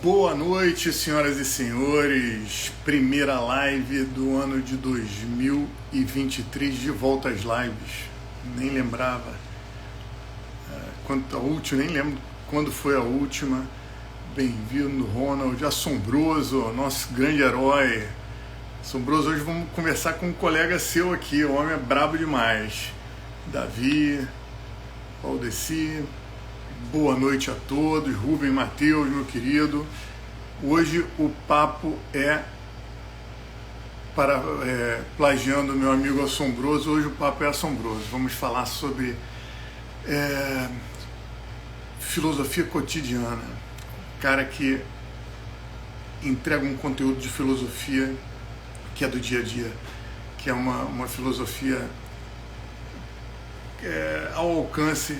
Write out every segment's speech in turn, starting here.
Boa noite, senhoras e senhores. Primeira live do ano de 2023, de volta às lives. Nem lembrava quanto a última, nem lembro quando foi a última. Bem-vindo, Ronald. Assombroso, nosso grande herói. Assombroso, hoje vamos conversar com um colega seu aqui. O homem é brabo demais. Davi, Valdeci. Boa noite a todos. Rubem, Matheus, meu querido. Hoje o papo plagiando meu amigo Assombroso, hoje o papo é assombroso. Vamos falar sobre filosofia cotidiana. Cara que entrega um conteúdo de filosofia que é do dia a dia, que é uma filosofia ao alcance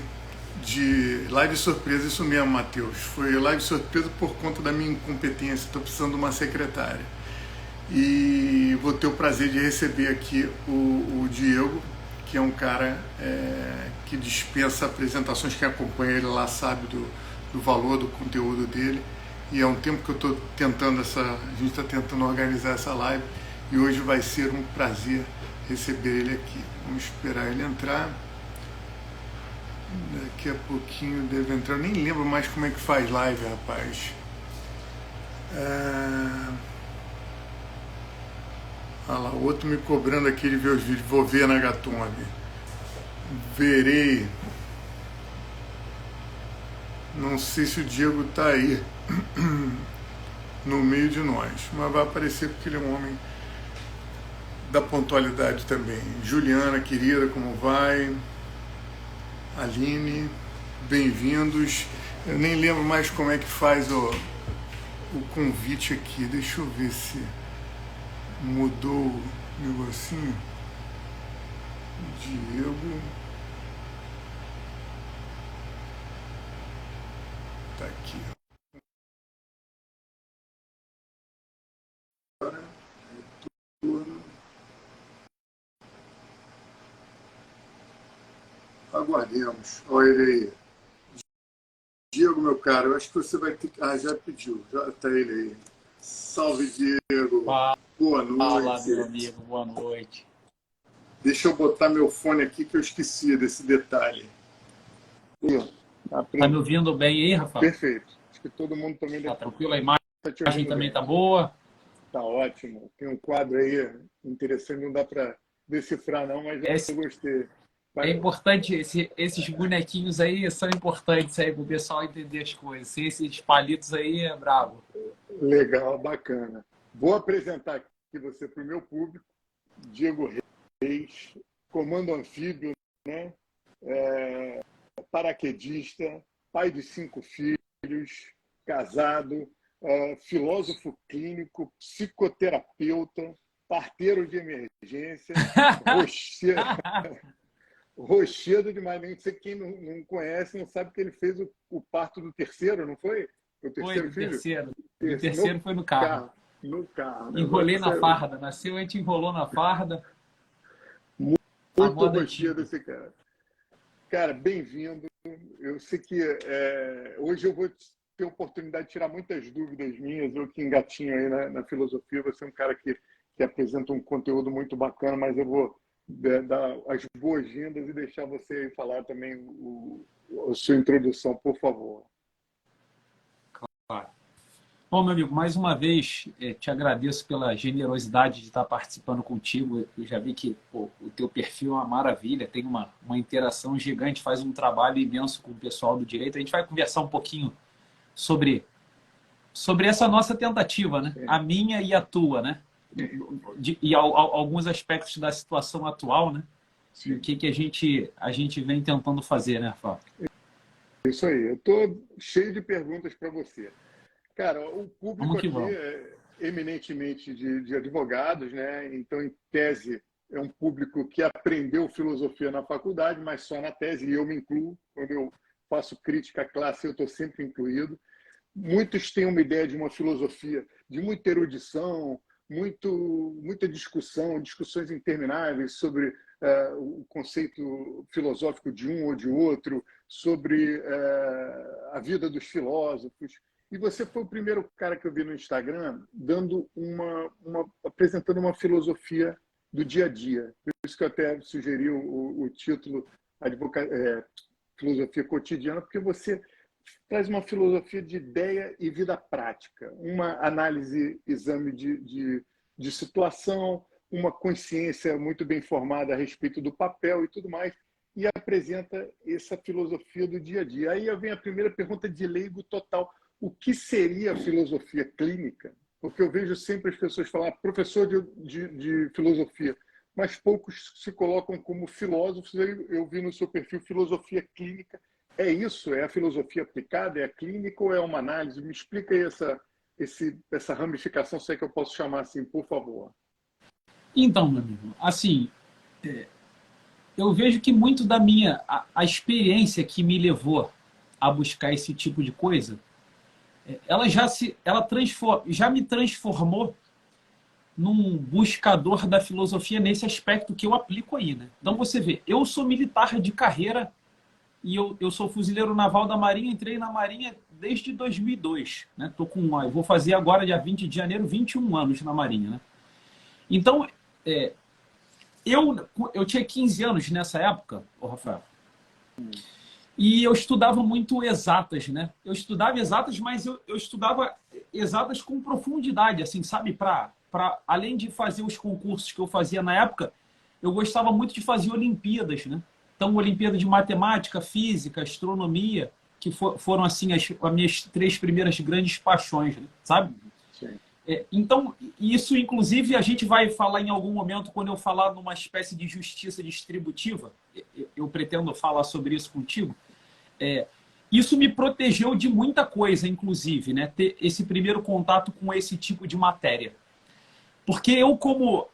de live surpresa. Isso mesmo, Matheus, foi live surpresa por conta da minha incompetência. Estou precisando de uma secretária e vou ter o prazer de receber aqui o Diego, que é um cara que dispensa apresentações. Quem acompanha ele lá sabe do valor do conteúdo dele, e é um tempo que eu estou tentando a gente está tentando organizar essa live, e hoje vai ser um prazer receber ele aqui. Vamos esperar ele entrar. Daqui a pouquinho deve entrar. Eu nem lembro mais como é que faz live, rapaz. Olha lá, o outro me cobrando aqui de ver os vídeos. Vou ver na Gatomb. Verei. Não sei se o Diego tá aí no meio de nós, mas vai aparecer porque ele é um homem da pontualidade também. Juliana, querida, como vai? Aline, bem-vindos. Eu nem lembro mais como é que faz o convite aqui. Deixa eu ver se mudou o negocinho. Diego. Tá aqui. Aguardemos. Olha ele aí. Diego, meu caro, eu acho que você vai ter que... já pediu, já está ele aí. Salve, Diego. Boa noite. Fala, meu amigo, boa noite. Deixa eu botar meu fone aqui que eu esqueci desse detalhe. Tá me ouvindo bem aí, Rafael? Perfeito. Acho que todo mundo também tá tranquilo, a imagem também tá boa? Tá ótimo. Tem um quadro aí interessante, não dá para decifrar não, mas eu gostei. É importante, esses bonequinhos aí são importantes aí para o pessoal entender as coisas. Sem esses palitos aí é brabo. Legal, bacana. Vou apresentar aqui você para o meu público. Diego Reis, comando anfíbio, né? Paraquedista, pai de 5 filhos, casado, filósofo clínico, psicoterapeuta, parteiro de emergência, rochedo demais. Nem sei quem não conhece, não sabe que ele fez o parto do terceiro, não foi? O terceiro filho? O terceiro foi no carro. No carro. Né? Enrolei na farda. Nasceu, a gente enrolou na farda. Muito rochedo esse cara. Cara, bem-vindo. Eu sei que hoje eu vou ter a oportunidade de tirar muitas dúvidas minhas. Eu que engatinho aí na filosofia, você é um cara que apresenta um conteúdo muito bacana, mas eu vou dar as boas-vindas e deixar você aí falar também a sua introdução, por favor. Claro. Bom, meu amigo, mais uma vez te agradeço pela generosidade de estar participando contigo. Eu já vi que o teu perfil é uma maravilha, tem uma interação gigante, faz um trabalho imenso com o pessoal do direito. A gente vai conversar um pouquinho sobre essa nossa tentativa, né? A minha e a tua, né? E alguns aspectos da situação atual, né? E o que a gente vem tentando fazer, né, Rafael? Isso aí. Eu estou cheio de perguntas para você. Cara, o público aqui é eminentemente de advogados, né? Então, em tese, é um público que aprendeu filosofia na faculdade, mas só na tese, e eu me incluo. Quando eu faço crítica à classe, eu estou sempre incluído. Muitos têm uma ideia de uma filosofia de muita erudição, muita discussão, discussões intermináveis sobre o conceito filosófico de um ou de outro, sobre a vida dos filósofos. E você foi o primeiro cara que eu vi no Instagram dando apresentando uma filosofia do dia a dia. Por isso que eu até sugeri o título Filosofia Cotidiana, porque você traz uma filosofia de ideia e vida prática, uma análise, exame de situação, uma consciência muito bem formada a respeito do papel e tudo mais, e apresenta essa filosofia do dia a dia. Aí vem a primeira pergunta de leigo total. O que seria a filosofia clínica? Porque eu vejo sempre as pessoas falar professor de filosofia, mas poucos se colocam como filósofos. Eu vi no seu perfil filosofia clínica. É isso? É a filosofia aplicada? É a clínica ou é uma análise? Me explica aí essa ramificação, se é que eu posso chamar assim, por favor. Então, meu amigo, assim, eu vejo que muito da minha a experiência que me levou a buscar esse tipo de coisa, ela já me transformou num buscador da filosofia nesse aspecto que eu aplico aí, né? Então você vê, eu sou militar de carreira e eu sou fuzileiro naval da Marinha, entrei na Marinha desde 2002, né? Eu vou fazer agora, dia 20 de janeiro, 21 anos na Marinha, né? Então, eu tinha 15 anos nessa época, Rafael, e eu estudava muito exatas, né? Eu estudava exatas, mas eu estudava exatas com profundidade, assim, sabe? Além de fazer os concursos que eu fazia na época, eu gostava muito de fazer Olimpíadas, né? Então, Olimpíada de Matemática, Física, Astronomia, que foram, assim, as minhas 3 primeiras grandes paixões, né? Sabe? Sim. Então, isso, inclusive, a gente vai falar em algum momento, quando eu falar numa espécie de justiça distributiva, eu pretendo falar sobre isso contigo, isso me protegeu de muita coisa, inclusive, né? Ter esse primeiro contato com esse tipo de matéria. Porque como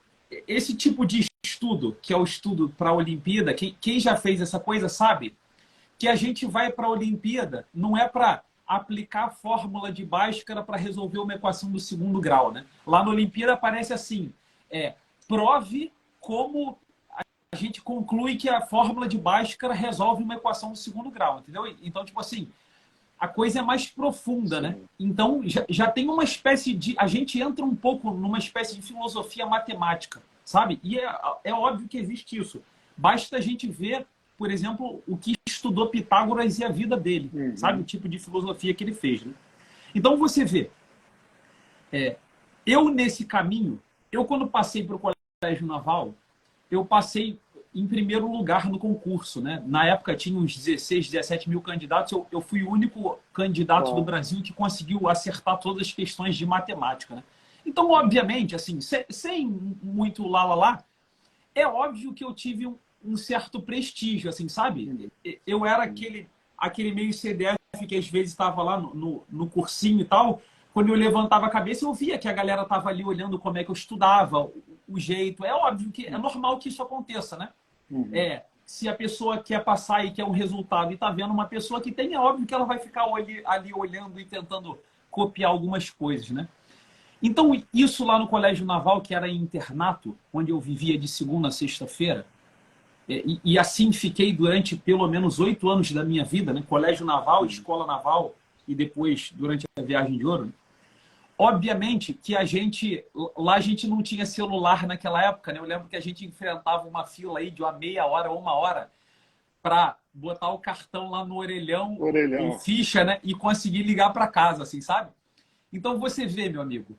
esse tipo de estudo, que é o estudo para a Olimpíada, quem já fez essa coisa sabe que a gente vai para a Olimpíada não é para aplicar a fórmula de Bhaskara para resolver uma equação do segundo grau, né? Lá na Olimpíada aparece assim, prove como a gente conclui que a fórmula de Bhaskara resolve uma equação do segundo grau, entendeu? Então, tipo assim, a coisa é mais profunda, sim, né? Então, já tem uma espécie de... A gente entra um pouco numa espécie de filosofia matemática, sabe? E é óbvio que existe isso. Basta a gente ver, por exemplo, o que estudou Pitágoras e a vida dele, sabe? O tipo de filosofia que ele fez, né? Então, você vê, eu nesse caminho, quando passei para o Colégio Naval, eu passei em primeiro lugar no concurso, né? Na época tinha uns 16, 17 mil candidatos, eu fui o único candidato do Brasil que conseguiu acertar todas as questões de matemática, né? Então, obviamente, assim, sem muito lá, é óbvio que eu tive um certo prestígio, assim, sabe? Eu era aquele meio CDF que às vezes estava lá no cursinho e tal. Quando eu levantava a cabeça, eu via que a galera estava ali olhando como é que eu estudava, o jeito. É óbvio que é normal que isso aconteça, né? Se a pessoa quer passar e quer um resultado e está vendo uma pessoa que tem, é óbvio que ela vai ficar ali olhando e tentando copiar algumas coisas, né? Então, isso lá no Colégio Naval, que era em internato, onde eu vivia de segunda a sexta-feira, e assim fiquei durante pelo menos 8 anos da minha vida, né? Colégio Naval, Escola Naval e depois durante a viagem de ouro. Obviamente que lá a gente não tinha celular naquela época, né? Eu lembro que a gente enfrentava uma fila aí de uma meia hora, 1 hora, para botar o cartão lá no orelhão, em ficha, né? E conseguir ligar para casa, assim, sabe? Então você vê, meu amigo,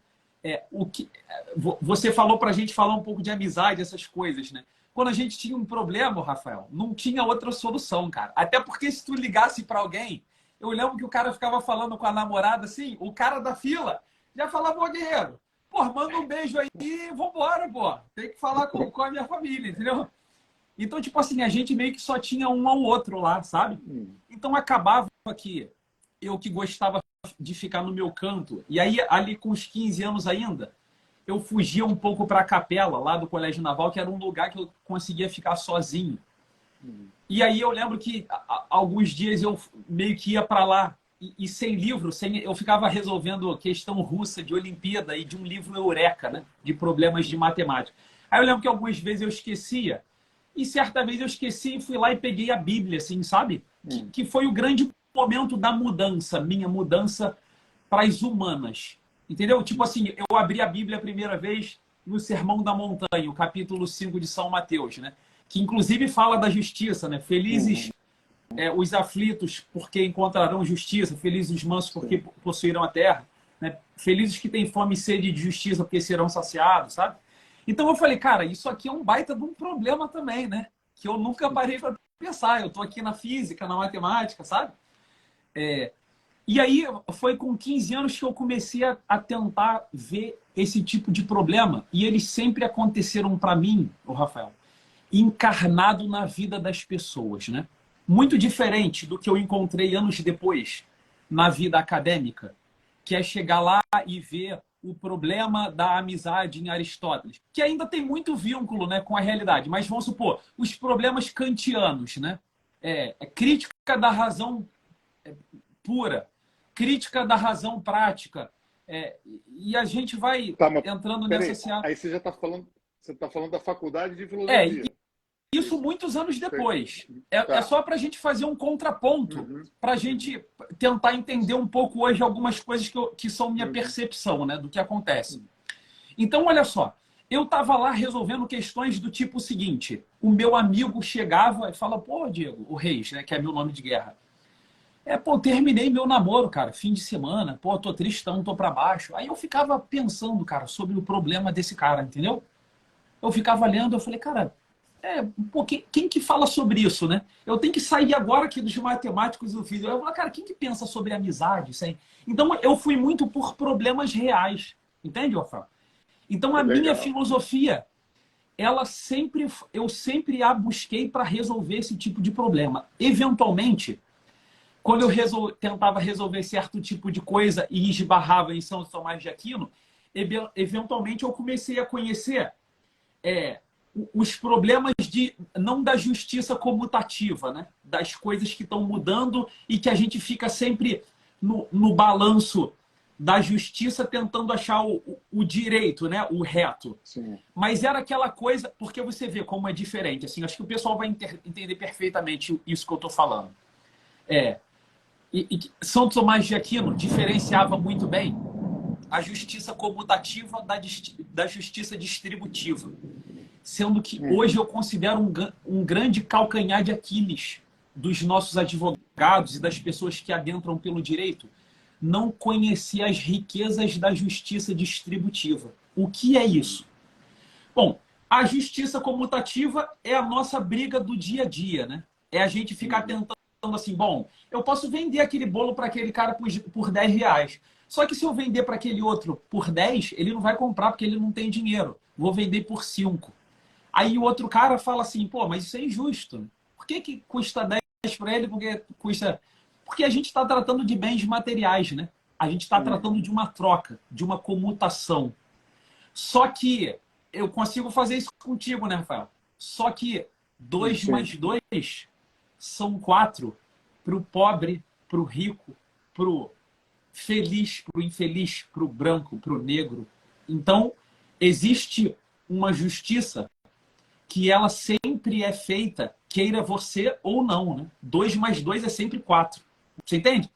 você falou para a gente falar um pouco de amizade, essas coisas, né? Quando a gente tinha um problema, Rafael, não tinha outra solução, cara. Até porque se tu ligasse para alguém, eu lembro que o cara ficava falando com a namorada assim, o cara da fila já falava, ô guerreiro, pô, manda um beijo aí e vambora, pô. Tem que falar com a minha família, entendeu? Então, tipo assim, a gente meio que só tinha um ao outro lá, sabe? Então acabava que eu que gostava de ficar no meu canto, e aí ali com os 15 anos ainda, eu fugia um pouco para a capela lá do Colégio Naval, que era um lugar que eu conseguia ficar sozinho. E aí eu lembro que alguns dias eu meio que ia para lá e sem livro, eu ficava resolvendo questão russa de Olimpíada e de um livro Eureka, né? De problemas de matemática. Aí eu lembro que algumas vezes eu esquecia, e certa vez eu esqueci e fui lá e peguei a Bíblia, assim, sabe? Que foi o grande momento da mudança, minha mudança para as humanas. Entendeu? Tipo assim, eu abri a Bíblia a primeira vez no Sermão da Montanha, o capítulo 5 de São Mateus, né? Que inclusive fala da justiça, né? Felizes os aflitos, porque encontrarão justiça. Felizes os mansos, porque possuirão a terra. Né? Felizes que têm fome e sede de justiça, porque serão saciados, sabe? Então eu falei, cara, isso aqui é um baita de um problema também, né? Que eu nunca parei para pensar. Eu estou aqui na física, na matemática, sabe? E aí foi com 15 anos que eu comecei a tentar ver esse tipo de problema. E eles sempre aconteceram para mim, o Rafael, encarnado na vida das pessoas, né? Muito diferente do que eu encontrei anos depois na vida acadêmica, que é chegar lá e ver o problema da amizade em Aristóteles, que ainda tem muito vínculo, né, com a realidade. Mas vamos supor, os problemas kantianos, né? Crítica da razão pura, crítica da razão prática. E a gente vai entrando nessa seara. Aí você já está falando, da faculdade de filosofia. Isso muitos anos depois. É só para a gente fazer um contraponto, para a gente tentar entender um pouco hoje algumas coisas que são minha percepção, né, do que acontece. Então, olha só, eu estava lá resolvendo questões do tipo seguinte: o meu amigo chegava e fala, pô, Diego, o Reis, né, que é meu nome de guerra. Pô, terminei meu namoro, cara, fim de semana, pô, tô tristão, tô para baixo. Aí eu ficava pensando, cara, sobre o problema desse cara, entendeu? Eu ficava lendo, eu falei, cara, pô, quem que fala sobre isso, né? Eu tenho que sair agora aqui dos matemáticos do físico. Eu falo, cara, quem que pensa sobre amizade? Isso aí? Então, eu fui muito por problemas reais. Entende, Rafael? Então, a minha filosofia, eu sempre a busquei para resolver esse tipo de problema. Eventualmente, quando eu tentava resolver certo tipo de coisa e esbarrava em São Tomás de Aquino, eventualmente eu comecei a conhecer os problemas não da justiça comutativa, né? Das coisas que estão mudando e que a gente fica sempre no balanço da justiça tentando achar o direito, né? O reto. Sim. Mas era aquela coisa, porque você vê como é diferente. Assim, acho que o pessoal vai entender perfeitamente isso que eu estou falando. E São Tomás de Aquino diferenciava muito bem a justiça comutativa da justiça distributiva. Sendo que hoje eu considero um grande calcanhar de Aquiles dos nossos advogados e das pessoas que adentram pelo direito, não conhecer as riquezas da justiça distributiva. O que é isso? Bom, a justiça comutativa é a nossa briga do dia a dia, né? É a gente ficar tentando assim, bom, eu posso vender aquele bolo para aquele cara por 10 reais. Só que se eu vender para aquele outro por 10, ele não vai comprar porque ele não tem dinheiro. Vou vender por 5. Aí o outro cara fala assim, pô, mas isso é injusto. Por que custa 10 para ele? Porque a gente está tratando de bens materiais, né? A gente está tratando de uma troca, de uma comutação. Só que eu consigo fazer isso contigo, né, Rafael? Só que 2 mais 2 são 4 para o pobre, para o rico, para o feliz, para o infeliz, para o branco, para o negro. Então, existe uma justiça que ela sempre é feita, queira você ou não, né? 2 mais 2 é sempre 4. Você entende?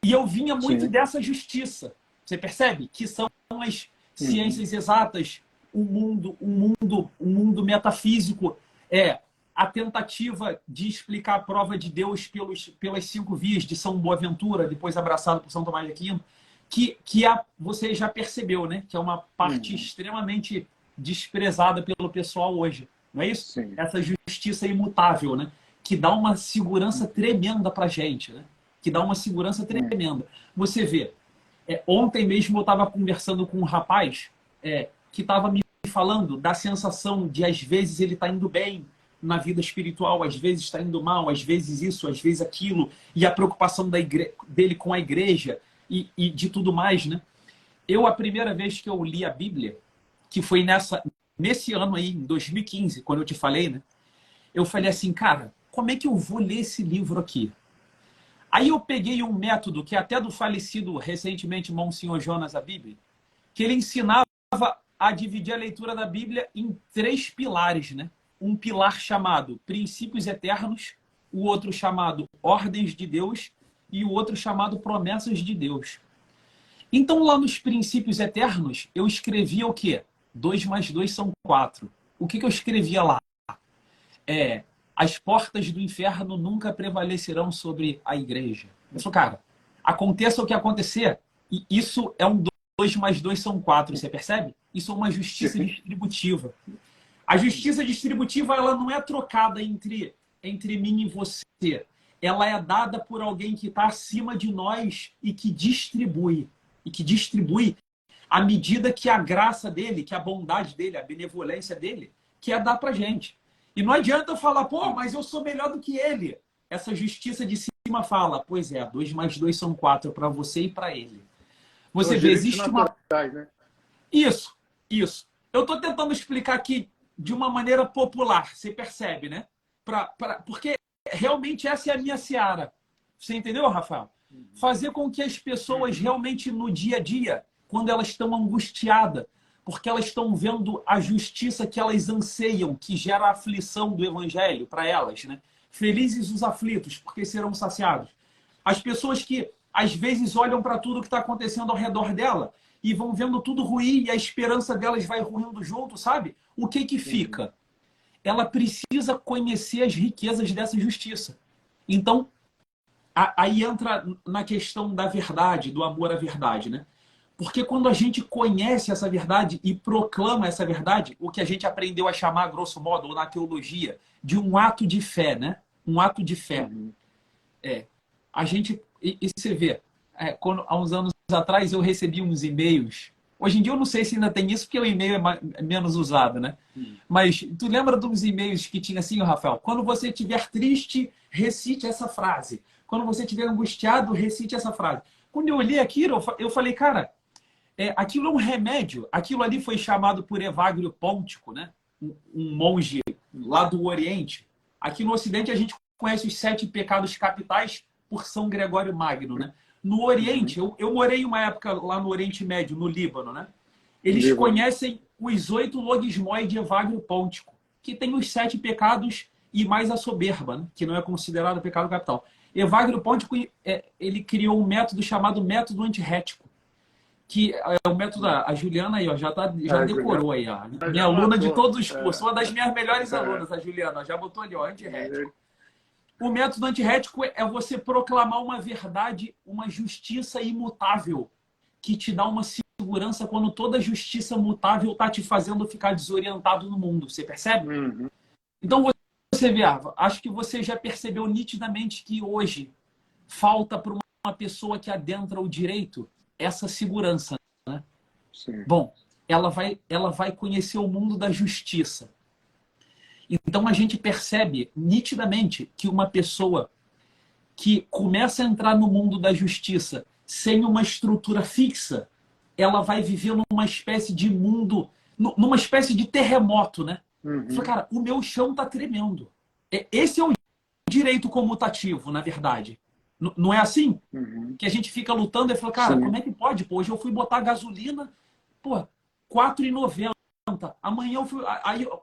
E eu vinha muito dessa justiça. Você percebe? Que são as ciências exatas, o mundo metafísico, a tentativa de explicar a prova de Deus pelas 5 vias de São Boaventura, depois abraçado por São Tomás de Aquino, que você já percebeu, né? Que é uma parte extremamente desprezada pelo pessoal hoje. Não é isso? Sim. Essa justiça imutável, né? Que dá uma segurança tremenda para a gente, né? Que dá uma segurança tremenda. Você vê, ontem mesmo eu estava conversando com um rapaz que estava me falando da sensação de, às vezes, ele está indo bem na vida espiritual, às vezes está indo mal, às vezes isso, às vezes aquilo, e a preocupação dele com a igreja e de tudo mais, né? A primeira vez que eu li a Bíblia, que foi nesse ano aí, em 2015, quando eu te falei, né? Eu falei assim, cara, como é que eu vou ler esse livro aqui? Aí eu peguei um método que é até do falecido recentemente Monsenhor Jonas Abib, que ele ensinava a dividir a leitura da Bíblia em 3 pilares, né? Um pilar chamado princípios eternos, o outro chamado ordens de Deus e o outro chamado promessas de Deus. Então, lá nos princípios eternos, eu escrevia o quê? 2 mais 2 são 4. O que eu escrevia lá? As portas do inferno nunca prevalecerão sobre a igreja. Eu falei, cara, aconteça o que acontecer, e isso é um 2 mais 2 são 4, você percebe? Isso é uma justiça distributiva. A justiça distributiva, ela não é trocada entre mim e você. Ela é dada por alguém que está acima de nós e que distribui. E que distribui à medida que a graça dele, que a bondade dele, a benevolência dele, quer dar pra gente. E não adianta eu falar, pô, mas eu sou melhor do que ele. Essa justiça de cima fala, pois é, 2 mais 2 são 4 para você e para ele. Você vê, existe uma... Né? Isso. Eu estou tentando explicar aqui de uma maneira popular, você percebe, né? Porque realmente essa é a minha seara. Você entendeu, Rafael? Fazer com que as pessoas realmente no dia a dia, quando elas estão angustiadas, porque elas estão vendo a justiça que elas anseiam, que gera a aflição do evangelho para elas, né? Felizes os aflitos, porque serão saciados. As pessoas que às vezes olham para tudo que está acontecendo ao redor dela e vão vendo tudo ruim e a esperança delas vai ruindo junto, sabe? O que fica? Ela precisa conhecer as riquezas dessa justiça. Então, aí entra na questão da verdade, do amor à verdade, né? Porque quando a gente conhece essa verdade e proclama essa verdade, o que a gente aprendeu a chamar, grosso modo, ou na teologia, de um ato de fé, né? Um ato de fé. A gente... E você vê, há uns anos atrás eu recebi uns e-mails. Hoje em dia eu não sei se ainda tem isso, porque o e-mail é menos usado, né? Mas tu lembra dos e-mails que tinha assim, Rafael? Quando você estiver triste, recite essa frase. Quando você estiver angustiado, recite essa frase. Quando eu li aquilo, eu falei, cara, aquilo é um remédio. Aquilo ali foi chamado por Evagrio Póntico, né? Um monge lá do Oriente. Aqui no Ocidente a gente conhece os 7 pecados capitais por São Gregório Magno, né? No Oriente, eu morei uma época lá no Oriente Médio, no Líbano, né? Eles conhecem os 8 logismoi de Evagrio Póntico, que tem os 7 pecados e mais a soberba, né? Que não é considerado pecado capital. Evagrio Póntico, ele criou um método chamado método antirrético, que é o método a Juliana aí, ó, já decorou aí, ó. Minha aluna de todos os cursos, uma das minhas melhores alunas, a Juliana, já botou ali, ó, antirrético. O método antirrético é você proclamar uma verdade, uma justiça imutável, que te dá uma segurança quando toda justiça mutável está te fazendo ficar desorientado no mundo. Você percebe? Então você vê, acho que você já percebeu nitidamente que hoje falta para uma pessoa que adentra o direito essa segurança, né? Sim. Bom, ela vai conhecer o mundo da justiça. Então a gente percebe nitidamente que uma pessoa que começa a entrar no mundo da justiça sem uma estrutura fixa, ela vai viver numa espécie de mundo, numa espécie de terremoto, né? Fala, cara, o meu chão tá tremendo. Esse é o direito comutativo, na verdade. Não é assim? Que a gente fica lutando e fala, cara, como é que pode? Pô, hoje eu fui botar gasolina, pô, R$4,90. Amanhã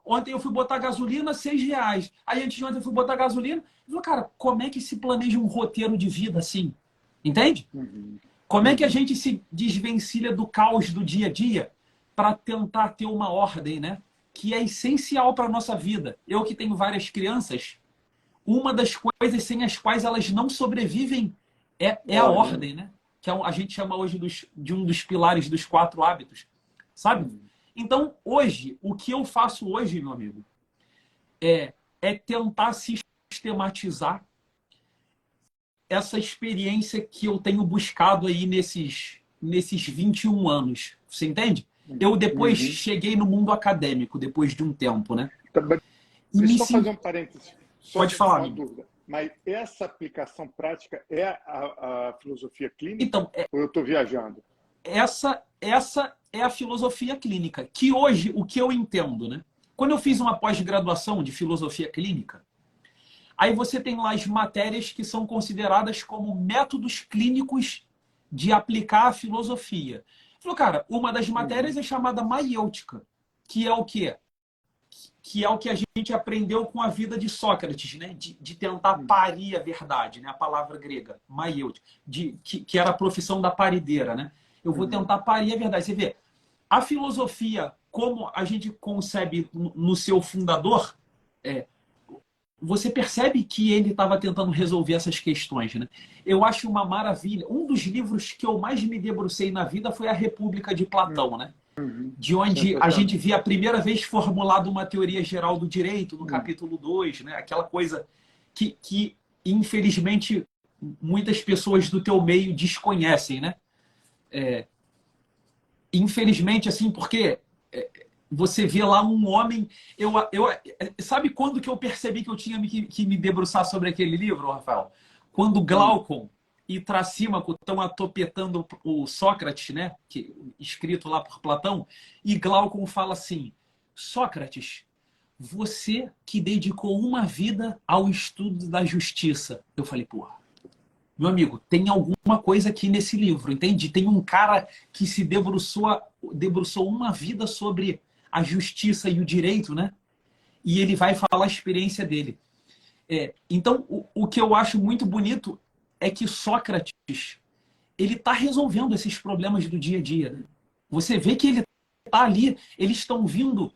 ontem eu fui botar gasolina, R$6. Aí antes de ontem eu fui botar gasolina. Eu falei, cara, como é que se planeja um roteiro de vida assim? Entende? Como é que a gente se desvencilha do caos do dia a dia para tentar ter uma ordem, né? Que é essencial para a nossa vida. Eu que tenho várias crianças, uma das coisas sem as quais elas não sobrevivem é a ordem, né? Que a gente chama hoje de um dos pilares dos 4 hábitos, sabe? Então, hoje, o que eu faço hoje, meu amigo, é tentar sistematizar essa experiência que eu tenho buscado aí nesses 21 anos. Você entende? Eu depois cheguei no mundo acadêmico, depois de um tempo, né? Deixa eu só fazer um parênteses. Pode falar. Uma dúvida. Mas essa aplicação prática é a filosofia clínica? Então, ou eu estou viajando? Essa é a filosofia clínica, que hoje, o que eu entendo, né? Quando eu fiz uma pós-graduação de filosofia clínica, aí você tem lá as matérias que são consideradas como métodos clínicos de aplicar a filosofia. Falou, cara, uma das matérias é chamada maiêutica, que é o quê? Que é o que a gente aprendeu com a vida de Sócrates, né? De tentar parir a verdade, né? A palavra grega, maiêutica, que era a profissão da parideira, né? Eu vou tentar parir a verdade. Você vê, a filosofia, como a gente concebe no seu fundador, você percebe que ele estava tentando resolver essas questões, né? Eu acho uma maravilha. Um dos livros que eu mais me debrucei na vida foi A República de Platão, né? De onde a gente via a primeira vez formulada uma teoria geral do direito, no capítulo 2, né? Aquela coisa que infelizmente, muitas pessoas do teu meio desconhecem, né? Infelizmente, assim, porque você vê lá um homem... sabe quando que eu percebi que eu tinha que me debruçar sobre aquele livro, Rafael? Quando Glaucon e Trasímaco estão atopetando o Sócrates, né? Escrito lá por Platão, e Glaucon fala assim: Sócrates, você que dedicou uma vida ao estudo da justiça. Eu falei, porra, meu amigo, tem alguma coisa aqui nesse livro, entende? Tem um cara que se debruçou uma vida sobre a justiça e o direito, né? E ele vai falar a experiência dele. Então, o que eu acho muito bonito é que Sócrates, ele está resolvendo esses problemas do dia a dia, né? Você vê que ele está ali, eles estão vindo,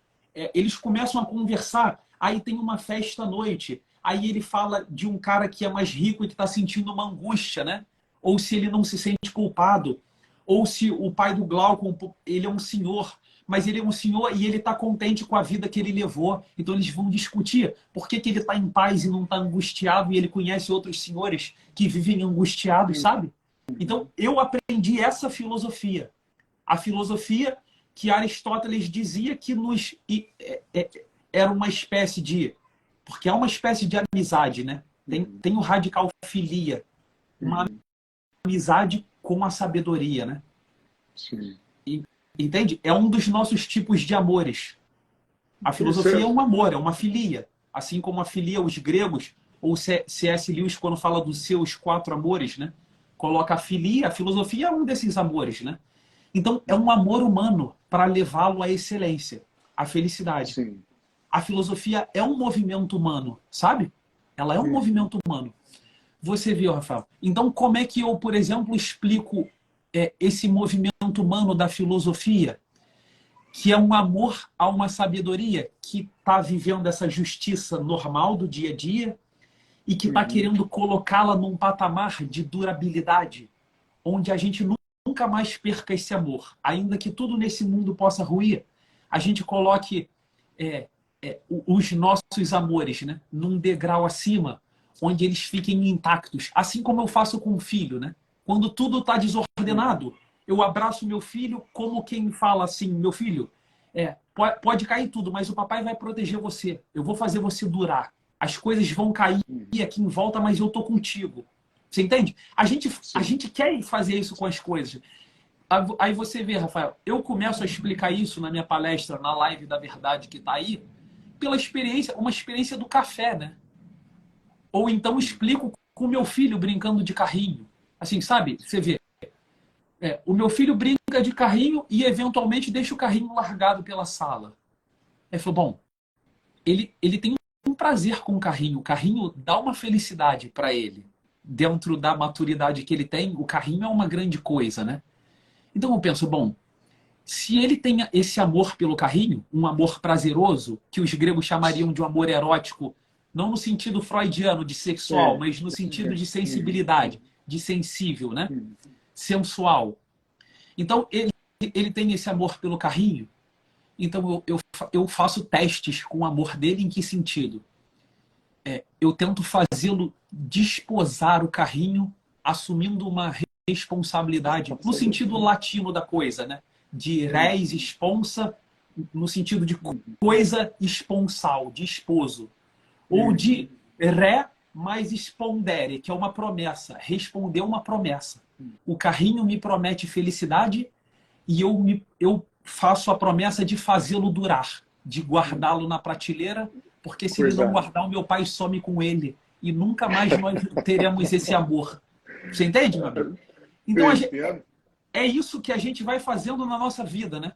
eles começam a conversar, aí tem uma festa à noite, aí ele fala de um cara que é mais rico e que está sentindo uma angústia, né? Ou se ele não se sente culpado, ou se o pai do Glaucon, ele é um senhor, mas ele é um senhor e ele está contente com a vida que ele levou. Então eles vão discutir por que ele está em paz e não está angustiado, e ele conhece outros senhores que vivem angustiados, sabe? Então eu aprendi essa filosofia. A filosofia que Aristóteles dizia que era uma espécie de... Porque é uma espécie de amizade, né? Tem o radical filia, uma amizade com a sabedoria, né? Sim. Entende? É um dos nossos tipos de amores. A filosofia é um amor, é uma filia. Assim como a filia, os gregos, ou C.S. Lewis, quando fala dos seus 4 amores, né? Coloca a filia, a filosofia é um desses amores, né? Então, é um amor humano para levá-lo à excelência, à felicidade. Sim. A filosofia é um movimento humano, sabe? Ela é um movimento humano. Você viu, Rafael? Então, como é que eu, por exemplo, explico esse movimento humano da filosofia, que é um amor a uma sabedoria que está vivendo essa justiça normal do dia a dia e que está querendo colocá-la num patamar de durabilidade, onde a gente nunca mais perca esse amor. Ainda que tudo nesse mundo possa ruir, a gente coloque os nossos amores, né, num degrau acima, onde eles fiquem intactos. Assim como eu faço com o filho, né? Quando tudo está desordenado, eu abraço meu filho como quem fala assim, meu filho, pode cair tudo, mas o papai vai proteger você. Eu vou fazer você durar. As coisas vão cair aqui em volta, mas eu tô contigo. Você entende? A gente quer fazer isso com as coisas. Aí você vê, Rafael, eu começo a explicar isso na minha palestra, na live da verdade que está aí, pela experiência, uma experiência do café, né? Ou então explico com o meu filho brincando de carrinho. Assim, sabe? Você vê. O meu filho brinca de carrinho e eventualmente deixa o carrinho largado pela sala. Ele falou, bom, ele tem um prazer com o carrinho dá uma felicidade para ele. Dentro da maturidade que ele tem, o carrinho é uma grande coisa, né? Então eu penso, bom, se ele tem esse amor pelo carrinho, um amor prazeroso, que os gregos chamariam de um amor erótico, não no sentido freudiano de sexual, mas no sentido de sensibilidade, de sensível, né? Sensual. Então ele tem esse amor pelo carrinho. Então eu faço testes com o amor dele. Em que sentido? Eu tento fazê-lo desposar o carrinho, assumindo uma responsabilidade, no sentido latino da coisa, né? De res esponsa, no sentido de coisa esponsal, de esposo. Ou de re mais spondere, que é uma promessa, responder uma promessa. O carrinho me promete felicidade e eu faço a promessa de fazê-lo durar, de guardá-lo na prateleira, porque se ele não guardar, o meu pai some com ele e nunca mais nós teremos esse amor. Você entende, meu amigo? Então, é isso que a gente vai fazendo na nossa vida, né?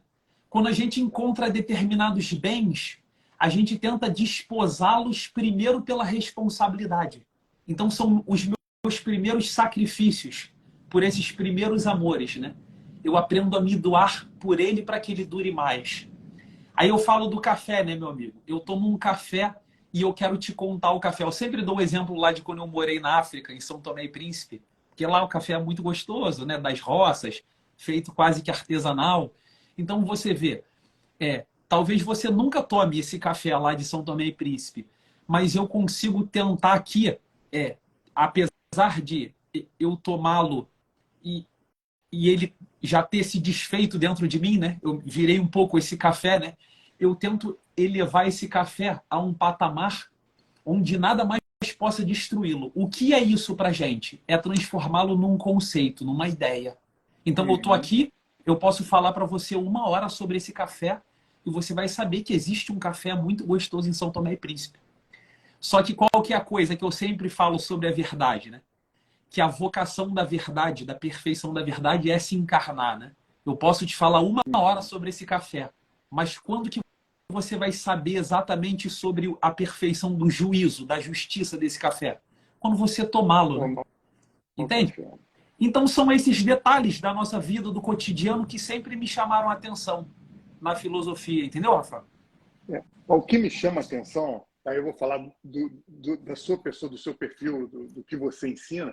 Quando a gente encontra determinados bens, a gente tenta desposá-los primeiro pela responsabilidade. Então, são os meus primeiros sacrifícios por esses primeiros amores, né? eu aprendo a me doar por ele para que ele dure mais. Aí eu falo do café, né, meu amigo? Eu tomo um café e eu quero te contar o café. Eu sempre dou um exemplo lá de quando eu morei na África, em São Tomé e Príncipe, porque lá o café é muito gostoso, né, das roças, feito quase que artesanal. Então você vê, talvez você nunca tome esse café lá de São Tomé e Príncipe, mas eu consigo tentar aqui, apesar de eu tomá-lo e, e ele já ter se desfeito dentro de mim, né? Eu virei um pouco esse café, né? Eu tento elevar esse café a um patamar onde nada mais possa destruí-lo. O que é isso para gente? É transformá-lo num conceito, numa ideia. Então eu estou aqui, eu posso falar para você 1 hora sobre esse café e você vai saber que existe um café muito gostoso em São Tomé e Príncipe. Só que qual que é a coisa que eu sempre falo sobre a verdade, né? Que a vocação da verdade, da perfeição da verdade é se encarnar, né? Eu posso te falar 1 hora sobre esse café, mas quando que você vai saber exatamente sobre a perfeição do juízo, da justiça desse café? Quando você tomá-lo, né? Entende? Então são esses detalhes da nossa vida, do cotidiano, que sempre me chamaram a atenção na filosofia, entendeu, Rafa? O que me chama a atenção, aí eu vou falar da sua pessoa, do seu perfil, do que você ensina.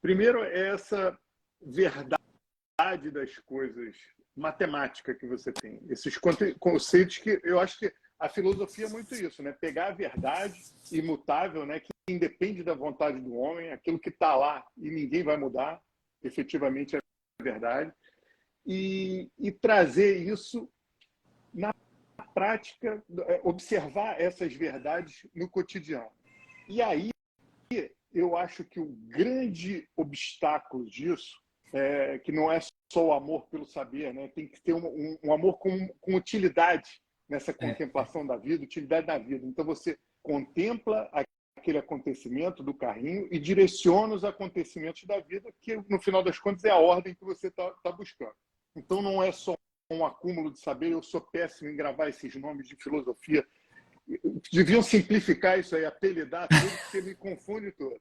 Primeiro é essa verdade das coisas, matemática que você tem. Esses conceitos que eu acho que a filosofia é muito isso, né? Pegar a verdade imutável, né? Que independe da vontade do homem, aquilo que está lá e ninguém vai mudar, efetivamente é verdade, e trazer isso na prática, observar essas verdades no cotidiano. E aí, eu acho que o grande obstáculo disso, que não é só o amor pelo saber, né? Tem que ter um amor com utilidade nessa contemplação da vida, utilidade da vida. Então você contempla aquele acontecimento do carrinho e direciona os acontecimentos da vida, que no final das contas é a ordem que você está buscando. Então não é só um acúmulo de saber. Eu sou péssimo em gravar esses nomes de filosofia. Deviam simplificar isso aí, apelidar tudo, porque me confunde todo.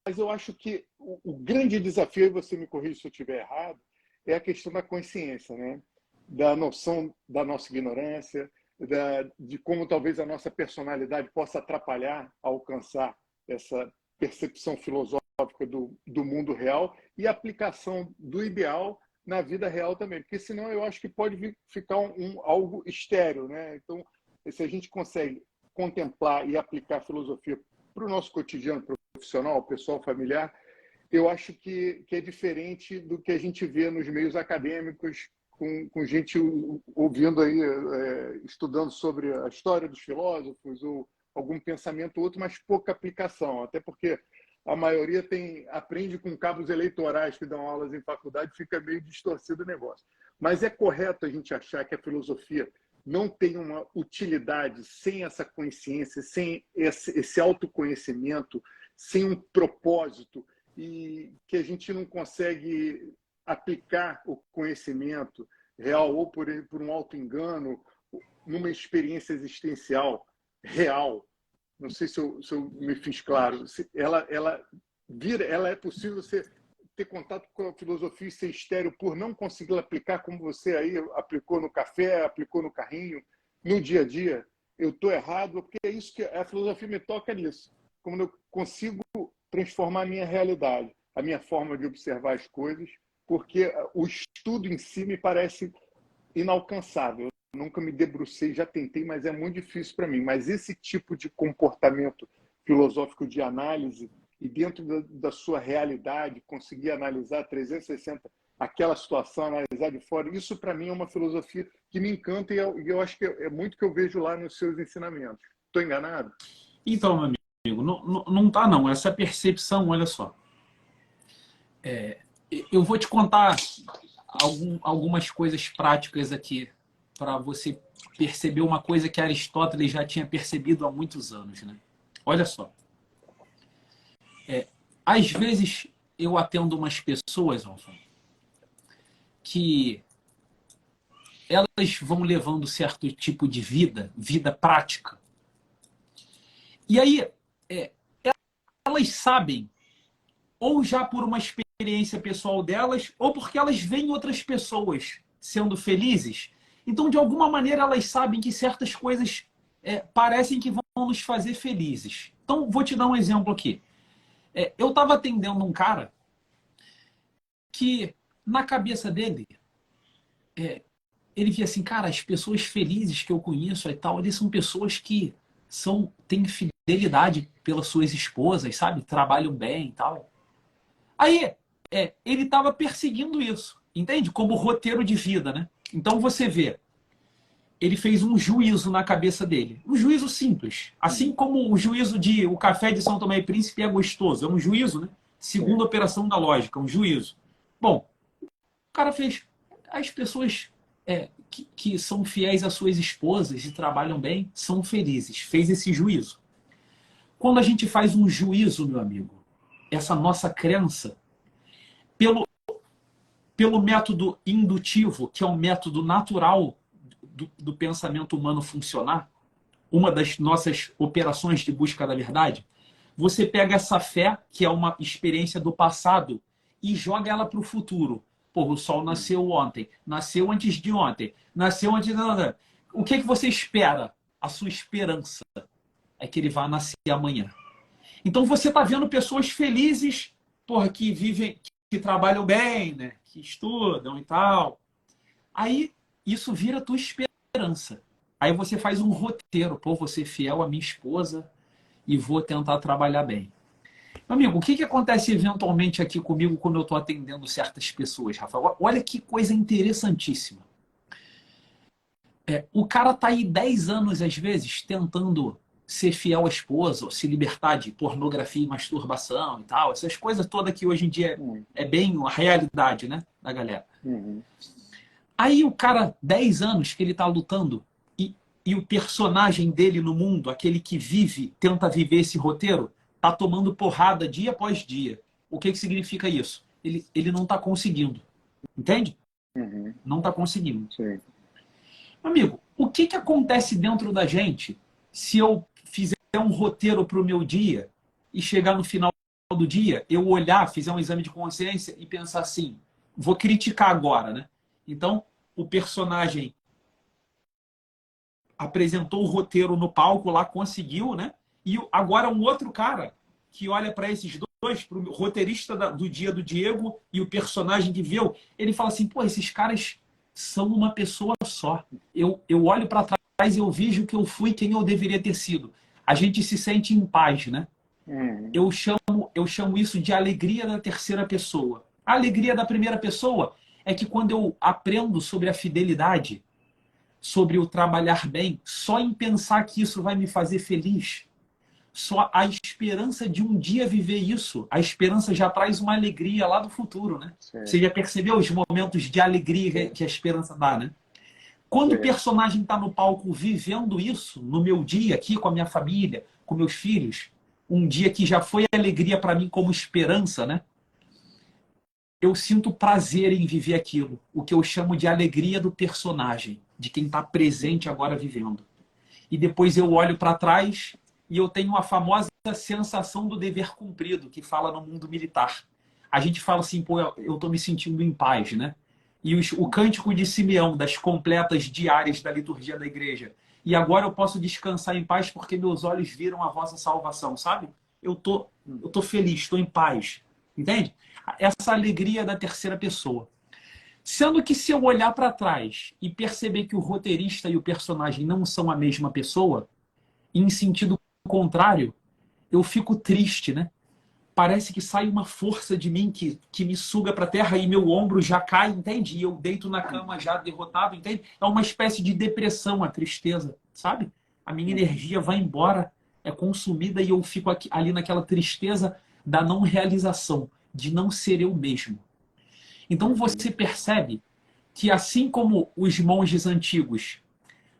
Mas eu acho que o grande desafio, e você me corrige se eu estiver errado, é a questão da consciência, né? Da noção da nossa ignorância, de como talvez a nossa personalidade possa atrapalhar a alcançar essa percepção filosófica do mundo real e a aplicação do ideal na vida real também, porque senão eu acho que pode ficar algo estéril, né? Então, se a gente consegue contemplar e aplicar a filosofia para o nosso cotidiano profissional, pessoal, familiar, eu acho que é diferente do que a gente vê nos meios acadêmicos, com gente ouvindo aí, estudando sobre a história dos filósofos ou algum pensamento ou outro, mas pouca aplicação, até porque a maioria aprende com cabos eleitorais que dão aulas em faculdade, fica meio distorcido o negócio. Mas é correto a gente achar que a filosofia não tem uma utilidade sem essa consciência, sem esse autoconhecimento, sem um propósito, e que a gente não consegue aplicar o conhecimento real ou por um auto-engano numa experiência existencial real. Não sei se eu me fiz claro. Ela é possível você ter contato com a filosofia e ser estéril por não conseguir aplicar como você aí aplicou no café, aplicou no carrinho, no dia a dia. Eu estou errado, porque é isso que a filosofia me toca nisso. Como eu consigo transformar a minha realidade, a minha forma de observar as coisas, porque o estudo em si me parece inalcançável. Eu nunca me debrucei, já tentei, mas é muito difícil para mim. Mas esse tipo de comportamento filosófico de análise e dentro da sua realidade, conseguir analisar 360 aquela situação, analisar de fora, isso para mim é uma filosofia que me encanta e eu acho que é muito que eu vejo lá nos seus ensinamentos. Estou enganado? Então, meu amigo, não tá não. Essa percepção, olha só. Eu vou te contar algumas coisas práticas aqui para você perceber uma coisa que Aristóteles já tinha percebido há muitos anos, né? Olha só. Às vezes eu atendo umas pessoas, que elas vão levando certo tipo de vida prática. E aí elas sabem, ou já por uma experiência experiência pessoal delas ou porque elas veem outras pessoas sendo felizes. Então, de alguma maneira, elas sabem que certas coisas parecem que vão nos fazer felizes. Então, vou te dar um exemplo aqui. Eu estava atendendo um cara que, na cabeça dele, ele via assim, cara, as pessoas felizes que eu conheço e tal, eles são pessoas que têm fidelidade pelas suas esposas, sabe? Trabalham bem e tal. Aí, ele estava perseguindo isso, entende? Como roteiro de vida, né? Então, você vê, ele fez um juízo na cabeça dele. Um juízo simples. Assim como o juízo de o café de São Tomé e Príncipe é gostoso. É um juízo, né? Segunda operação da lógica, um juízo. Bom, o cara fez. As pessoas que são fiéis às suas esposas e trabalham bem são felizes. Fez esse juízo. Quando a gente faz um juízo, meu amigo, essa nossa crença, pelo método indutivo, que é um método natural do pensamento humano funcionar, uma das nossas operações de busca da verdade, você pega essa fé, que é uma experiência do passado, e joga ela para o futuro. Pô, o sol nasceu ontem, nasceu antes de ontem, nasceu antes de... O que você espera? A sua esperança é que ele vá nascer amanhã. Então você está vendo pessoas felizes, porra, que vivem, que trabalham bem, né? Que estudam e tal. Aí isso vira a tua esperança. Aí você faz um roteiro. Pô, vou ser fiel à minha esposa e vou tentar trabalhar bem. Meu amigo, o que acontece eventualmente aqui comigo quando eu estou atendendo certas pessoas, Rafael? Olha que coisa interessantíssima. O cara está aí 10 anos, às vezes, tentando ser fiel à esposa, ou se libertar de pornografia e masturbação e tal. Essas coisas todas que hoje em dia é bem a realidade, né, da galera. Aí o cara, 10 anos que ele está lutando, e o personagem dele no mundo, aquele que tenta viver esse roteiro, está tomando porrada dia após dia. O que significa isso? Ele não está conseguindo. Entende? Não está conseguindo. Sim. Amigo, o que acontece dentro da gente se eu fizer um roteiro para o meu dia e chegar no final do dia, eu olhar, fizer um exame de consciência e pensar assim, vou criticar agora, né? Então, o personagem apresentou o roteiro no palco lá, conseguiu, né? E agora um outro cara que olha para esses dois, para o roteirista do dia do Diego e o personagem que viu, ele fala assim, pô, esses caras são uma pessoa só. Eu olho para trás e eu vejo que eu fui quem eu deveria ter sido. A gente se sente em paz, né? Eu chamo isso de alegria da terceira pessoa. A alegria da primeira pessoa é que quando eu aprendo sobre a fidelidade, sobre o trabalhar bem, só em pensar que isso vai me fazer feliz, só a esperança de um dia viver isso, a esperança já traz uma alegria lá do futuro, né? Sim. Você já percebeu os momentos de alegria que a esperança dá, né? Quando o personagem está no palco vivendo isso, no meu dia aqui com a minha família, com meus filhos, um dia que já foi alegria para mim como esperança, né? Eu sinto prazer em viver aquilo, o que eu chamo de alegria do personagem, de quem está presente agora vivendo. E depois eu olho para trás e eu tenho a famosa sensação do dever cumprido, que fala no mundo militar. A gente fala assim, pô, eu estou me sentindo em paz, né? E o cântico de Simeão, das completas diárias da liturgia da igreja. E agora eu posso descansar em paz porque meus olhos viram a vossa salvação, sabe? Eu tô feliz, estou em paz. Entende? Essa alegria da terceira pessoa. Sendo que se eu olhar para trás e perceber que o roteirista e o personagem não são a mesma pessoa, em sentido contrário, eu fico triste, né? Parece que sai uma força de mim que me suga para a terra e meu ombro já cai, entende? E eu deito na cama já derrotado, entende? É uma espécie de depressão, a tristeza, sabe? A minha energia vai embora, é consumida e eu fico ali naquela tristeza da não realização, de não ser eu mesmo. Então você percebe que assim como os monges antigos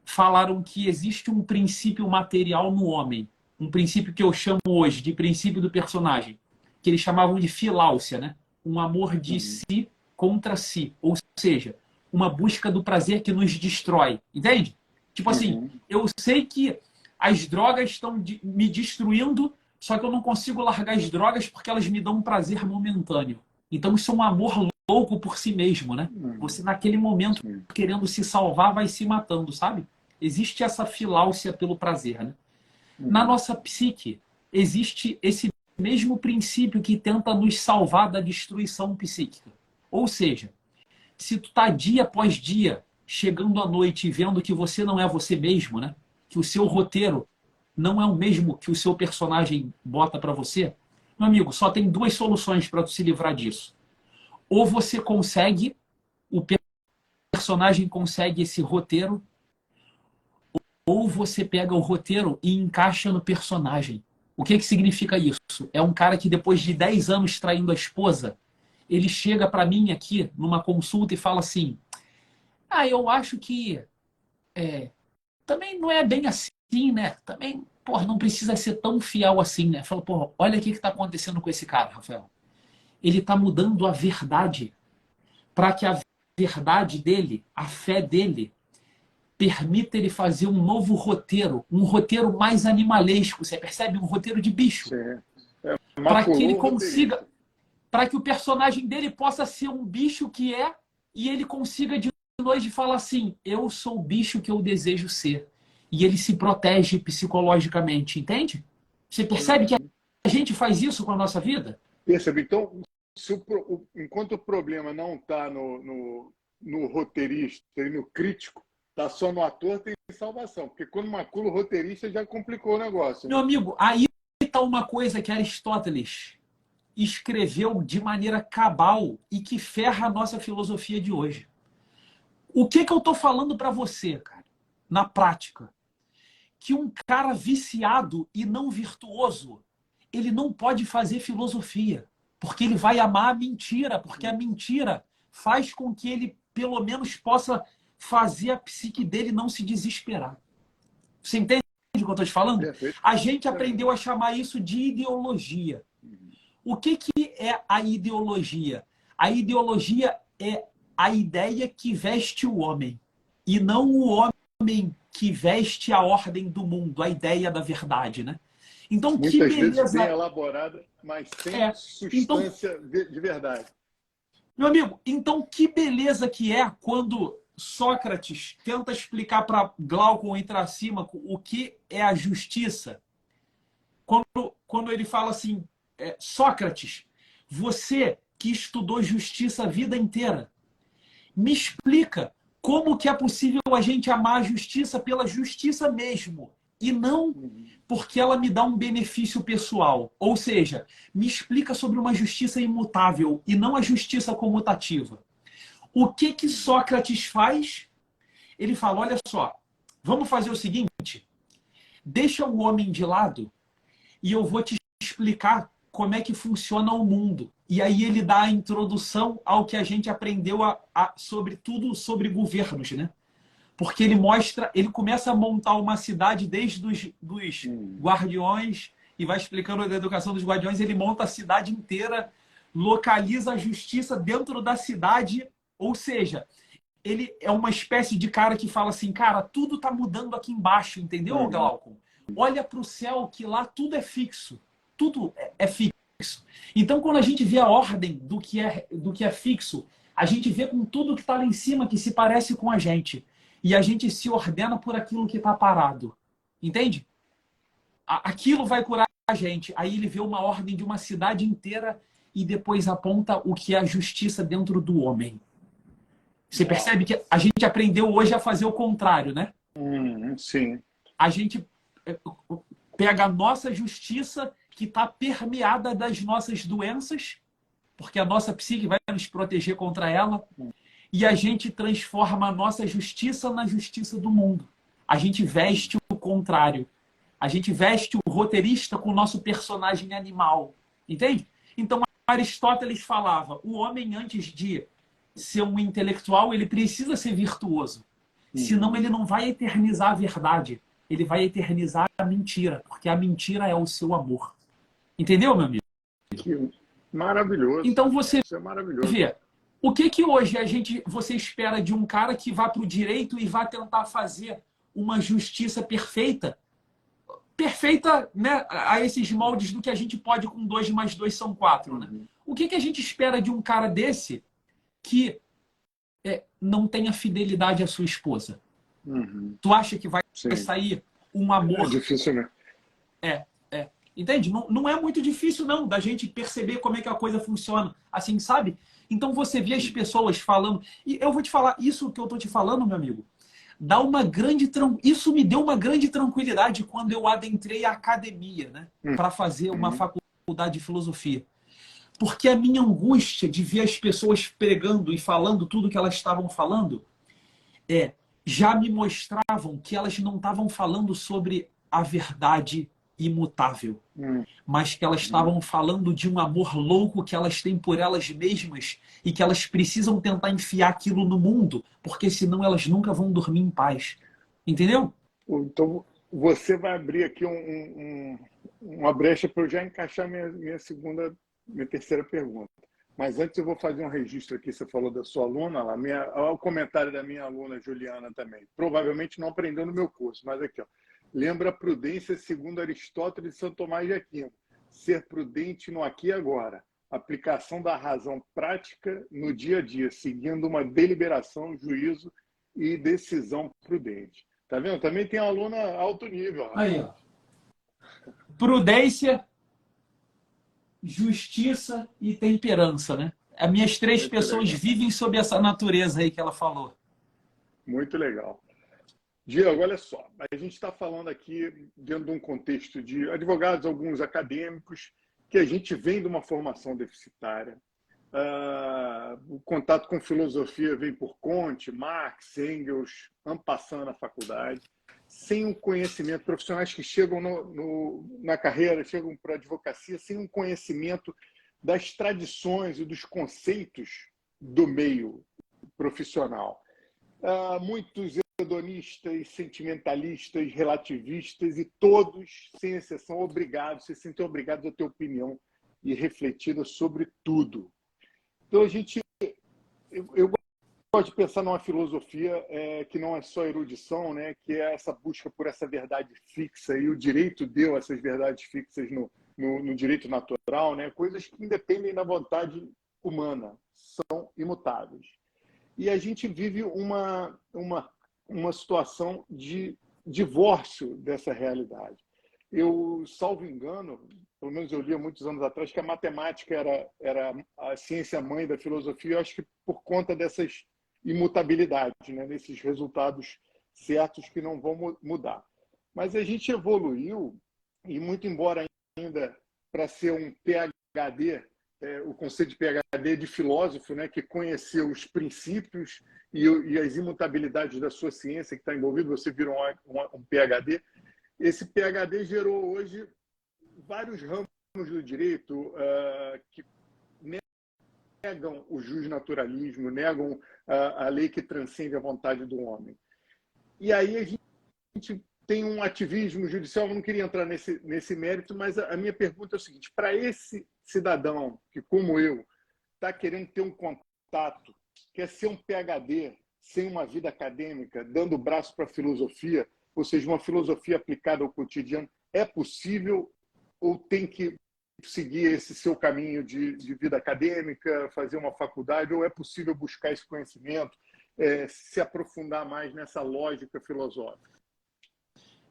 falaram que existe um princípio material no homem, um princípio que eu chamo hoje de princípio do personagem, que eles chamavam de filáusia, né? Um amor de si contra si, ou seja, uma busca do prazer que nos destrói, entende? Tipo assim, eu sei que as drogas estão me destruindo, só que eu não consigo largar as drogas porque elas me dão um prazer momentâneo. Então isso é um amor louco por si mesmo, né? Você naquele momento, querendo se salvar, vai se matando, sabe? Existe essa filáusia pelo prazer, né? Na nossa psique, existe esse mesmo princípio que tenta nos salvar da destruição psíquica. Ou seja, se tu tá dia após dia, chegando à noite e vendo que você não é você mesmo, né? Que o seu roteiro não é o mesmo que o seu personagem bota para você, meu amigo, só tem duas soluções para tu se livrar disso. Ou você consegue, o personagem consegue esse roteiro, ou você pega o roteiro e encaixa no personagem. O que significa isso? É um cara que depois de 10 anos traindo a esposa, ele chega para mim aqui numa consulta e fala assim: eu acho que também não é bem assim, né? Também, porra, não precisa ser tão fiel assim, né? Fala, porra, olha o que está acontecendo com esse cara, Rafael. Ele está mudando a verdade para que a verdade dele, a fé dele, permita ele fazer um novo roteiro, um roteiro mais animalesco, você percebe? Um roteiro de bicho. Para que ele consiga, para que o personagem dele possa ser um bicho que é, e ele consiga de noite falar assim: eu sou o bicho que eu desejo ser. E ele se protege psicologicamente, entende? Você percebe que a gente faz isso com a nossa vida? Percebe? Então, enquanto o problema não está no roteirista e no crítico, está só no ator, tem salvação. Porque quando macula o roteirista, já complicou o negócio. Né? Meu amigo, aí está uma coisa que Aristóteles escreveu de maneira cabal e que ferra a nossa filosofia de hoje. O que eu estou falando para você, cara, na prática? Que um cara viciado e não virtuoso, ele não pode fazer filosofia, porque ele vai amar a mentira, porque a mentira faz com que ele, pelo menos, possa fazer a psique dele não se desesperar. Você entende o que eu estou te falando? A gente aprendeu a chamar isso de ideologia. O que é a ideologia? A ideologia é a ideia que veste o homem, e não o homem que veste a ordem do mundo, a ideia da verdade, né? Então, muitas que beleza... vezes bem elaborada, mas sem substância de verdade. Meu amigo, então que beleza que é quando Sócrates tenta explicar para Glaucon e Tracímaco o que é a justiça. Quando ele fala assim: Sócrates, você que estudou justiça a vida inteira, me explica como que é possível a gente amar a justiça pela justiça mesmo, e não porque ela me dá um benefício pessoal. Ou seja, me explica sobre uma justiça imutável e não a justiça comutativa. O que Sócrates faz? Ele fala: olha só, vamos fazer o seguinte, deixa o homem de lado e eu vou te explicar como é que funciona o mundo. E aí ele dá a introdução ao que a gente aprendeu sobre tudo sobre governos, né? Porque ele começa a montar uma cidade desde dos guardiões e vai explicando da educação dos guardiões, ele monta a cidade inteira, localiza a justiça dentro da cidade, ou seja, ele é uma espécie de cara que fala assim: cara, tudo está mudando aqui embaixo, entendeu, Glaucon? Olha para o céu que lá tudo é fixo, tudo é fixo. Então, quando a gente vê a ordem do que é fixo, a gente vê com tudo que está lá em cima que se parece com a gente. E a gente se ordena por aquilo que está parado. Entende? Aquilo vai curar a gente. Aí ele vê uma ordem de uma cidade inteira e depois aponta o que é a justiça dentro do homem. Você percebe que a gente aprendeu hoje a fazer o contrário, né? Sim. A gente pega a nossa justiça, que está permeada das nossas doenças, porque a nossa psique vai nos proteger contra ela, e a gente transforma a nossa justiça na justiça do mundo. A gente veste o contrário. A gente veste o roteirista com o nosso personagem animal. Entende? Então, Aristóteles falava: o homem, antes de ser um intelectual, ele precisa ser virtuoso. Senão ele não vai eternizar a verdade. Ele vai eternizar a mentira, porque a mentira é o seu amor. Entendeu, meu amigo? Que maravilhoso. Então você Isso é maravilhoso. vê, o que hoje você espera de um cara que vá para o direito e vá tentar fazer uma justiça perfeita? Perfeita, né, a esses moldes do que a gente pode com 2 mais 2 são 4. Né? O que a gente espera de um cara desse que não tenha fidelidade à sua esposa? Tu acha que vai sair um amor... É difícil, né? Entende? Não é muito difícil, não, da gente perceber como é que a coisa funciona. Assim, sabe? Então você vê as pessoas falando... E eu vou te falar, isso que eu tô te falando, meu amigo, isso me deu uma grande tranquilidade quando eu adentrei a academia, né? Para fazer uma faculdade de filosofia. Porque a minha angústia de ver as pessoas pregando e falando tudo que elas estavam falando já me mostravam que elas não estavam falando sobre a verdade imutável, mas que elas estavam falando de um amor louco que elas têm por elas mesmas e que elas precisam tentar enfiar aquilo no mundo, porque senão elas nunca vão dormir em paz. Entendeu? Então, você vai abrir aqui uma brecha para eu já encaixar minha terceira pergunta. Mas antes eu vou fazer um registro aqui. Você falou da sua aluna, lá, o comentário da minha aluna Juliana também. Provavelmente não aprendeu no meu curso, mas aqui, ó. Lembra a prudência segundo Aristóteles e São Tomás de Aquino. Ser prudente no aqui e agora. Aplicação da razão prática no dia a dia, seguindo uma deliberação, juízo e decisão prudente. Tá vendo? Também tem aluna alto nível. Aí, ó. Prudência, justiça e temperança, né? As minhas três pessoas vivem sob essa natureza aí que ela falou. Muito legal. Diego, olha só, a gente está falando aqui dentro de um contexto de advogados, alguns acadêmicos, que a gente vem de uma formação deficitária. O contato com filosofia vem por Comte, Marx, Engels, en passant na faculdade, sem um conhecimento, profissionais que chegam na carreira, chegam para a advocacia, sem um conhecimento das tradições e dos conceitos do meio profissional. Muitos hedonistas, sentimentalistas, relativistas e todos, sem exceção, se sentem obrigados a ter opinião e refletida sobre tudo. Então, eu gosto de pensar numa filosofia que não é só erudição, né? Que é essa busca por essa verdade fixa, e o direito deu essas verdades fixas no direito natural, né? Coisas que independem da vontade humana, são imutáveis. E a gente vive uma situação de divórcio dessa realidade. Eu, salvo engano, pelo menos eu li há muitos anos atrás, que a matemática era a ciência mãe da filosofia, eu acho que por conta dessas imutabilidades, né? Desses resultados certos que não vão mudar. Mas a gente evoluiu, e muito embora ainda para ser um PhD, o conceito de PhD de filósofo, né, que conheceu os princípios e as imutabilidades da sua ciência que está envolvido, você virou um PhD. Esse PhD gerou hoje vários ramos do direito que negam o justnaturalismo, negam a lei que transcende a vontade do homem. E aí a gente tem um ativismo judicial, eu não queria entrar nesse mérito, mas a minha pergunta é o seguinte: para esse cidadão que, como eu, está querendo ter um contato, quer ser um PhD sem uma vida acadêmica, dando o braço para a filosofia, ou seja, uma filosofia aplicada ao cotidiano, é possível ou tem que seguir esse seu caminho de vida acadêmica, fazer uma faculdade, ou é possível buscar esse conhecimento, se aprofundar mais nessa lógica filosófica?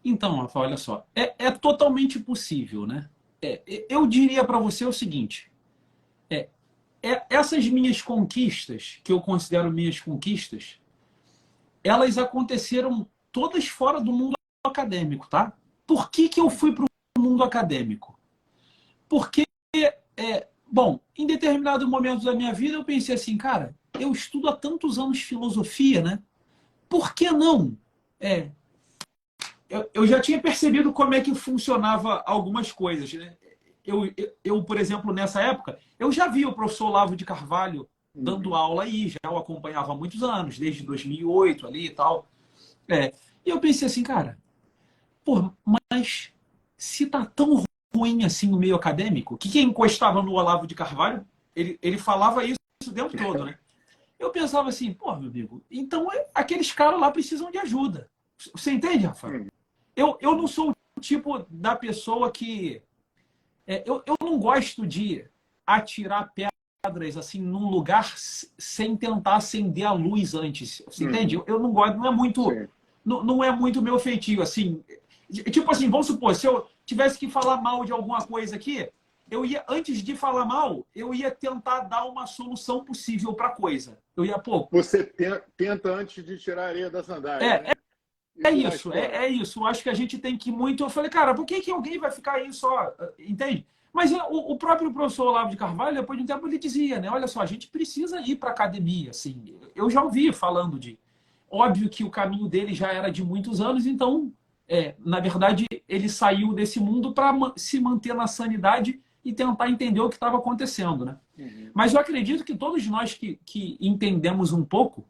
Então, Rafa, olha só, é totalmente possível, né? Eu diria para você o seguinte, essas minhas conquistas, que eu considero minhas conquistas, elas aconteceram todas fora do mundo acadêmico, tá? Por que eu fui para o mundo acadêmico? Porque, bom, em determinado momento da minha vida eu pensei assim, cara, eu estudo há tantos anos filosofia, né? Por que não? Eu já tinha percebido como é que funcionava algumas coisas, né? Eu, por exemplo, nessa época, eu já vi o professor Olavo de Carvalho dando aula aí, já o acompanhava há muitos anos, desde 2008 ali e tal. E eu pensei assim, cara, pô, mas se tá tão ruim assim no meio acadêmico, que quem encostava no Olavo de Carvalho, ele falava isso o tempo todo, né? Eu pensava assim, pô, meu amigo, então aqueles caras lá precisam de ajuda. Você entende, Rafael? Eu não sou o tipo da pessoa que... eu não gosto de atirar pedras assim num lugar sem tentar acender a luz antes. Você entende? Eu não gosto, não é muito meu feitio, assim. Tipo assim, vamos supor, se eu tivesse que falar mal de alguma coisa aqui, eu ia, antes de falar mal, eu ia tentar dar uma solução possível para a coisa. Eu ia, pô... Você tenta antes de tirar a areia da sandália, né? É isso. Eu acho que a gente tem que muito... Eu falei, cara, por que alguém vai ficar aí só? Entende? Mas o próprio professor Olavo de Carvalho, depois de um tempo, ele dizia, né? Olha só, a gente precisa ir para a academia, assim. Eu já ouvi falando de... Óbvio que o caminho dele já era de muitos anos, então, na verdade, ele saiu desse mundo para se manter na sanidade e tentar entender o que estava acontecendo, né? Uhum. Mas eu acredito que todos nós que entendemos um pouco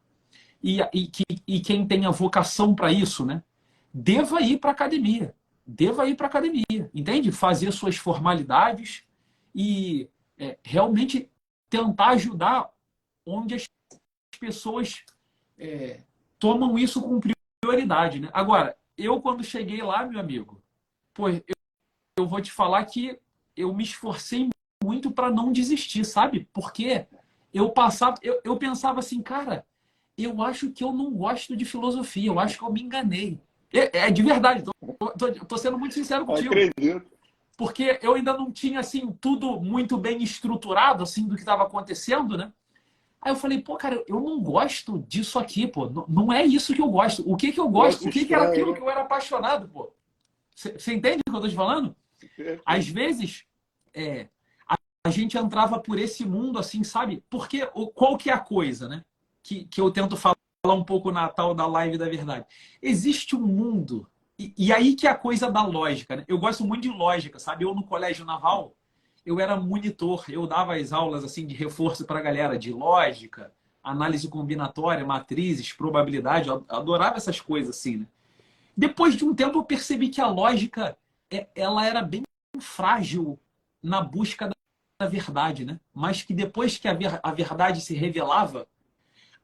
e quem tem a vocação para isso, né, deva ir para a academia. Deva ir para a academia, entende? Fazer suas formalidades e realmente tentar ajudar onde as pessoas tomam isso com prioridade, né? Agora, eu quando cheguei lá, meu amigo, pô, eu vou te falar que eu me esforcei muito para não desistir, sabe? Porque eu pensava assim, cara, eu acho que eu não gosto de filosofia, eu acho que eu me enganei. É de verdade, tô sendo muito sincero contigo. Acredito. Porque eu ainda não tinha, assim, tudo muito bem estruturado, assim, do que estava acontecendo, né? Aí eu falei, pô, cara, eu não gosto disso aqui, pô. Não é isso que eu gosto. O que eu gosto? O que era aquilo que eu era apaixonado, pô? Você entende o que eu tô te falando? Às vezes, a gente entrava por esse mundo, assim, sabe? Porque qual que é a coisa, né? Que eu tento falar um pouco na tal da live da verdade. Existe um mundo, e aí que é a coisa da lógica, né? Eu gosto muito de lógica, sabe? Eu no colégio naval, eu era monitor, eu dava as aulas assim de reforço para a galera de lógica, análise combinatória, matrizes, probabilidade, eu adorava essas coisas assim, né? Depois de um tempo eu percebi que a lógica ela era bem frágil na busca da verdade, né? Mas que depois que a verdade se revelava,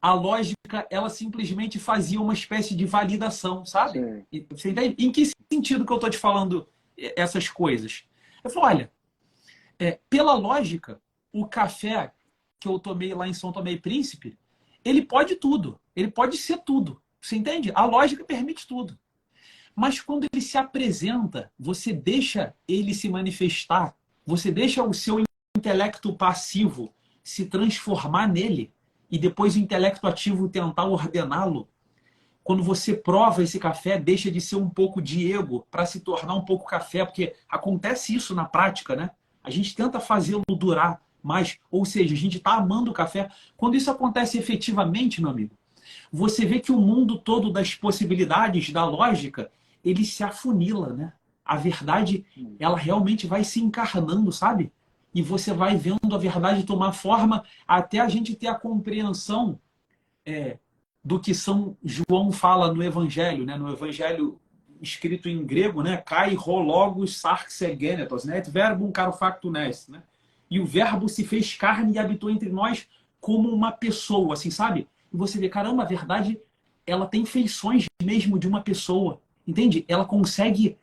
a lógica ela simplesmente fazia uma espécie de validação, sabe? Você entende? Em que sentido que eu estou te falando essas coisas? Eu falo, olha, pela lógica, o café que eu tomei lá em São Tomé e Príncipe, ele pode tudo. Ele pode ser tudo. Você entende? A lógica permite tudo. Mas quando ele se apresenta, você deixa ele se manifestar, você deixa o seu intelecto passivo se transformar nele e depois o intelecto ativo tentar ordená-lo. Quando você prova esse café, deixa de ser um pouco de ego para se tornar um pouco café, porque acontece isso na prática, né? A gente tenta fazê-lo durar mais, ou seja, a gente está amando o café. Quando isso acontece efetivamente, meu amigo, você vê que o mundo todo das possibilidades da lógica, ele se afunila, né? A verdade, ela realmente vai se encarnando, sabe? E você vai vendo a verdade tomar forma até a gente ter a compreensão do que São João fala no Evangelho, né? No Evangelho escrito em grego, né? Kai ho logos sarxe genetos, né? Et verbum caro factum est, né? E o verbo se fez carne e habitou entre nós como uma pessoa, assim, sabe? E você vê, caramba, a verdade, ela tem feições mesmo de uma pessoa, entende? Ela consegue,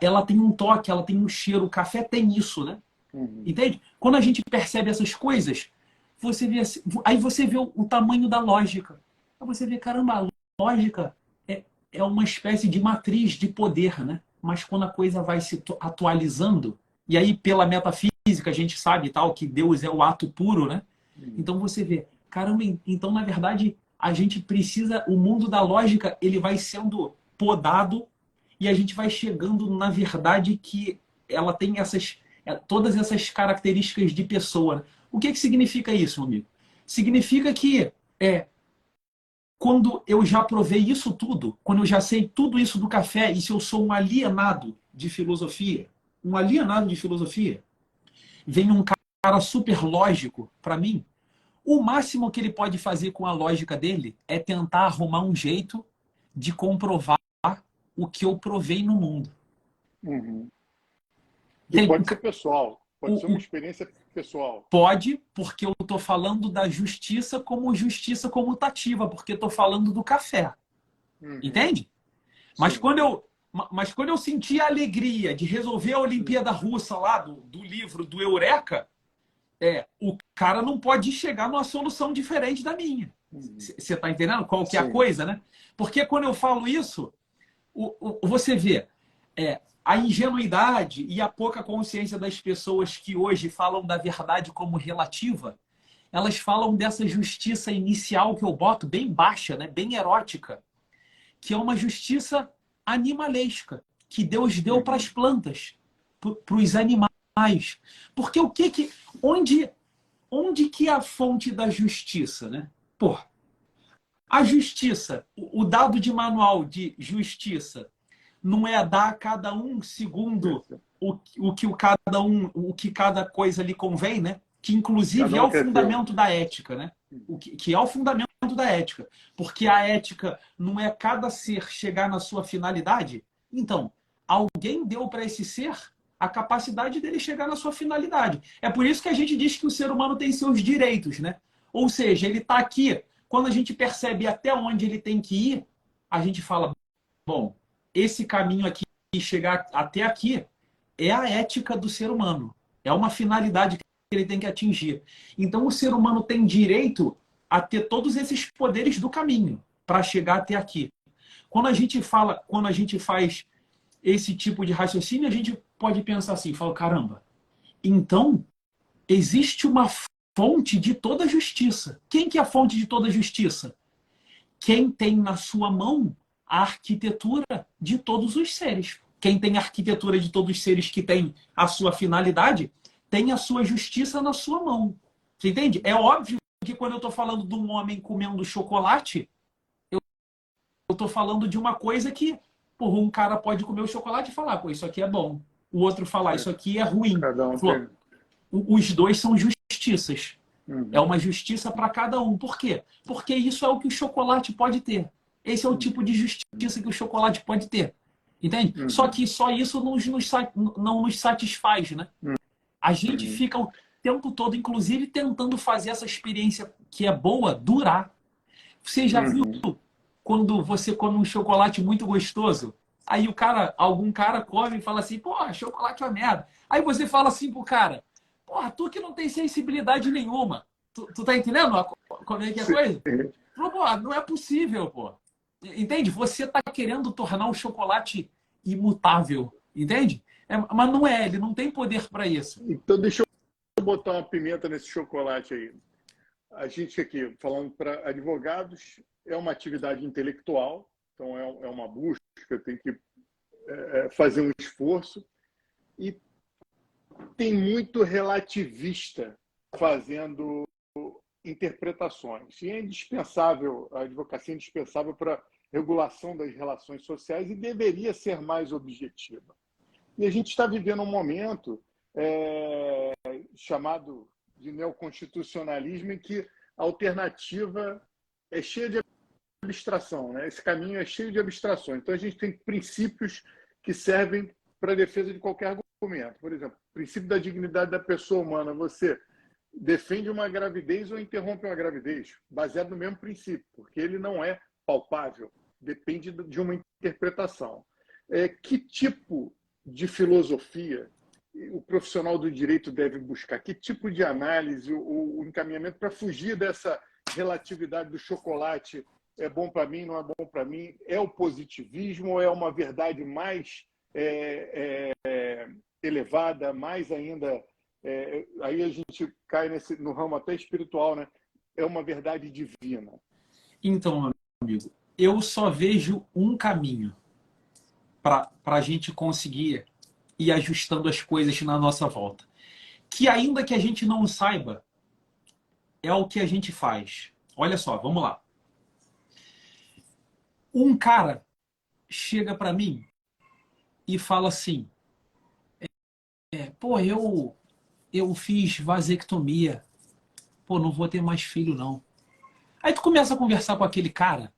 ela tem um toque, ela tem um cheiro, o café tem isso, né? Entende? Quando a gente percebe essas coisas, você vê, aí você vê o tamanho da lógica. Aí você vê, caramba, a lógica é uma espécie de matriz de poder, né? Mas quando a coisa vai se atualizando, e aí pela metafísica a gente sabe tal que Deus é o ato puro, né? Então você vê, caramba, então na verdade a gente precisa, o mundo da lógica, ele vai sendo podado e a gente vai chegando na verdade que ela tem todas essas características de pessoa. Né? O que significa isso, meu amigo? Significa que quando eu já provei isso tudo, quando eu já sei tudo isso do café, e se eu sou um alienado de filosofia, vem um cara super lógico para mim, o máximo que ele pode fazer com a lógica dele é tentar arrumar um jeito de comprovar o que eu provei no mundo. E pode ser pessoal, pode ser uma experiência pessoal. Pode, porque eu estou falando da justiça comutativa, porque estou falando do café. Entende? Mas quando eu senti a alegria de resolver a Olimpíada Russa lá, do livro do Eureka, o cara não pode chegar numa solução diferente da minha. Você está entendendo qual que é a Sim. coisa, né? Porque quando eu falo isso, você vê a ingenuidade e a pouca consciência das pessoas que hoje falam da verdade como relativa, elas falam dessa justiça inicial que eu boto bem baixa, né? Bem erótica, que é uma justiça animalesca, que Deus deu para as plantas, para os animais. Porque onde que é a fonte da justiça, né? Pô, a justiça, o dado de manual de justiça não é dar a cada um segundo o que cada coisa lhe convém, né? Que inclusive Cada é um o quer ter um. fundamento da ética, né? Que é o fundamento da ética. Porque a ética não é cada ser chegar na sua finalidade. Então, alguém deu para esse ser a capacidade dele chegar na sua finalidade. É por isso que a gente diz que o ser humano tem seus direitos, né? Ou seja, ele está aqui. Quando a gente percebe até onde ele tem que ir, a gente fala, bom, esse caminho aqui, chegar até aqui, é a ética do ser humano. É uma finalidade que ele tem que atingir. Então, o ser humano tem direito a ter todos esses poderes do caminho para chegar até aqui. Quando a gente faz esse tipo de raciocínio, a gente pode pensar assim, fala, caramba, então existe uma fonte de toda justiça. Quem que é a fonte de toda justiça? Quem tem na sua mão a arquitetura de todos os seres. Quem tem a arquitetura de todos os seres que tem a sua finalidade, tem a sua justiça na sua mão. Você entende? É óbvio que quando eu estou falando de um homem comendo chocolate, eu estou falando de uma coisa que um cara pode comer o chocolate e falar, pô, isso aqui é bom. O outro falar, isso aqui é ruim. Cada um tem. Os dois são justiças. É uma justiça para cada um. Por quê? Porque isso é o que o chocolate pode ter. Esse é o tipo de justiça que o chocolate pode ter. Entende? Só que só isso não nos satisfaz, né? A gente fica o tempo todo, inclusive, tentando fazer essa experiência que é boa durar. Você já viu quando você come um chocolate muito gostoso? Aí algum cara come e fala assim, pô, chocolate é uma merda. Aí você fala assim pro cara, porra, tu que não tem sensibilidade nenhuma. Tu tá entendendo como é que é a coisa? Pô, não é possível, pô. Entende? Você tá querendo tornar o chocolate imutável. Entende? Mas não é, ele não tem poder para isso. Então, deixa eu botar uma pimenta nesse chocolate aí. A gente aqui, falando para advogados, é uma atividade intelectual, então é uma busca, tem que fazer um esforço. E tem muito relativista fazendo interpretações. E é indispensável, a advocacia é indispensável para a regulação das relações sociais e deveria ser mais objetiva. E a gente está vivendo um momento chamado de neoconstitucionalismo em que a alternativa é cheia de abstração, né? Esse caminho é cheio de abstrações. Então a gente tem princípios que servem para a defesa de qualquer argumento. Por exemplo, o princípio da dignidade da pessoa humana. Você defende uma gravidez ou interrompe uma gravidez, baseado no mesmo princípio, porque ele não é palpável, depende de uma interpretação. Que tipo de filosofia o profissional do direito deve buscar? Que tipo de análise, o encaminhamento para fugir dessa relatividade do chocolate? É bom para mim, não é bom para mim? É o positivismo ou é uma verdade mais elevada, mais ainda... aí a gente cai no ramo até espiritual, né? É uma verdade divina. Então, meu amigo, eu só vejo um caminho para a gente conseguir ir ajustando as coisas na nossa volta. Que ainda que a gente não saiba, é o que a gente faz. Olha só, vamos lá. Um cara chega para mim e fala assim, pô, eu fiz vasectomia, pô, não vou ter mais filho, não. Aí tu começa a conversar com aquele cara,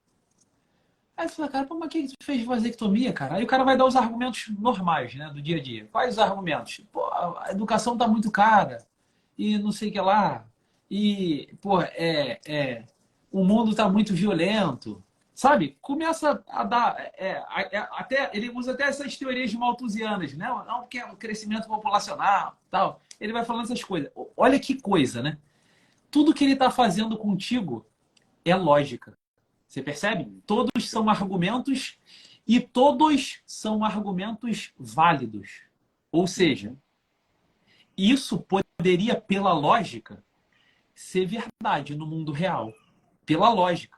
aí tu fala, cara, pô, mas que tu fez vasectomia, cara? Aí o cara vai dar os argumentos normais, né, do dia a dia. Quais os argumentos? Pô, a educação tá muito cara, e não sei o que lá, e, pô, o mundo tá muito violento, Sabe? Começa a dar... até, ele usa até essas teorias malthusianas, né? Não, porque é um crescimento populacional, tal. Ele vai falando essas coisas. Olha que coisa, né? Tudo que ele está fazendo contigo é lógica. Você percebe? Todos são argumentos e todos são argumentos válidos. Ou seja, isso poderia, pela lógica, ser verdade no mundo real. Pela lógica.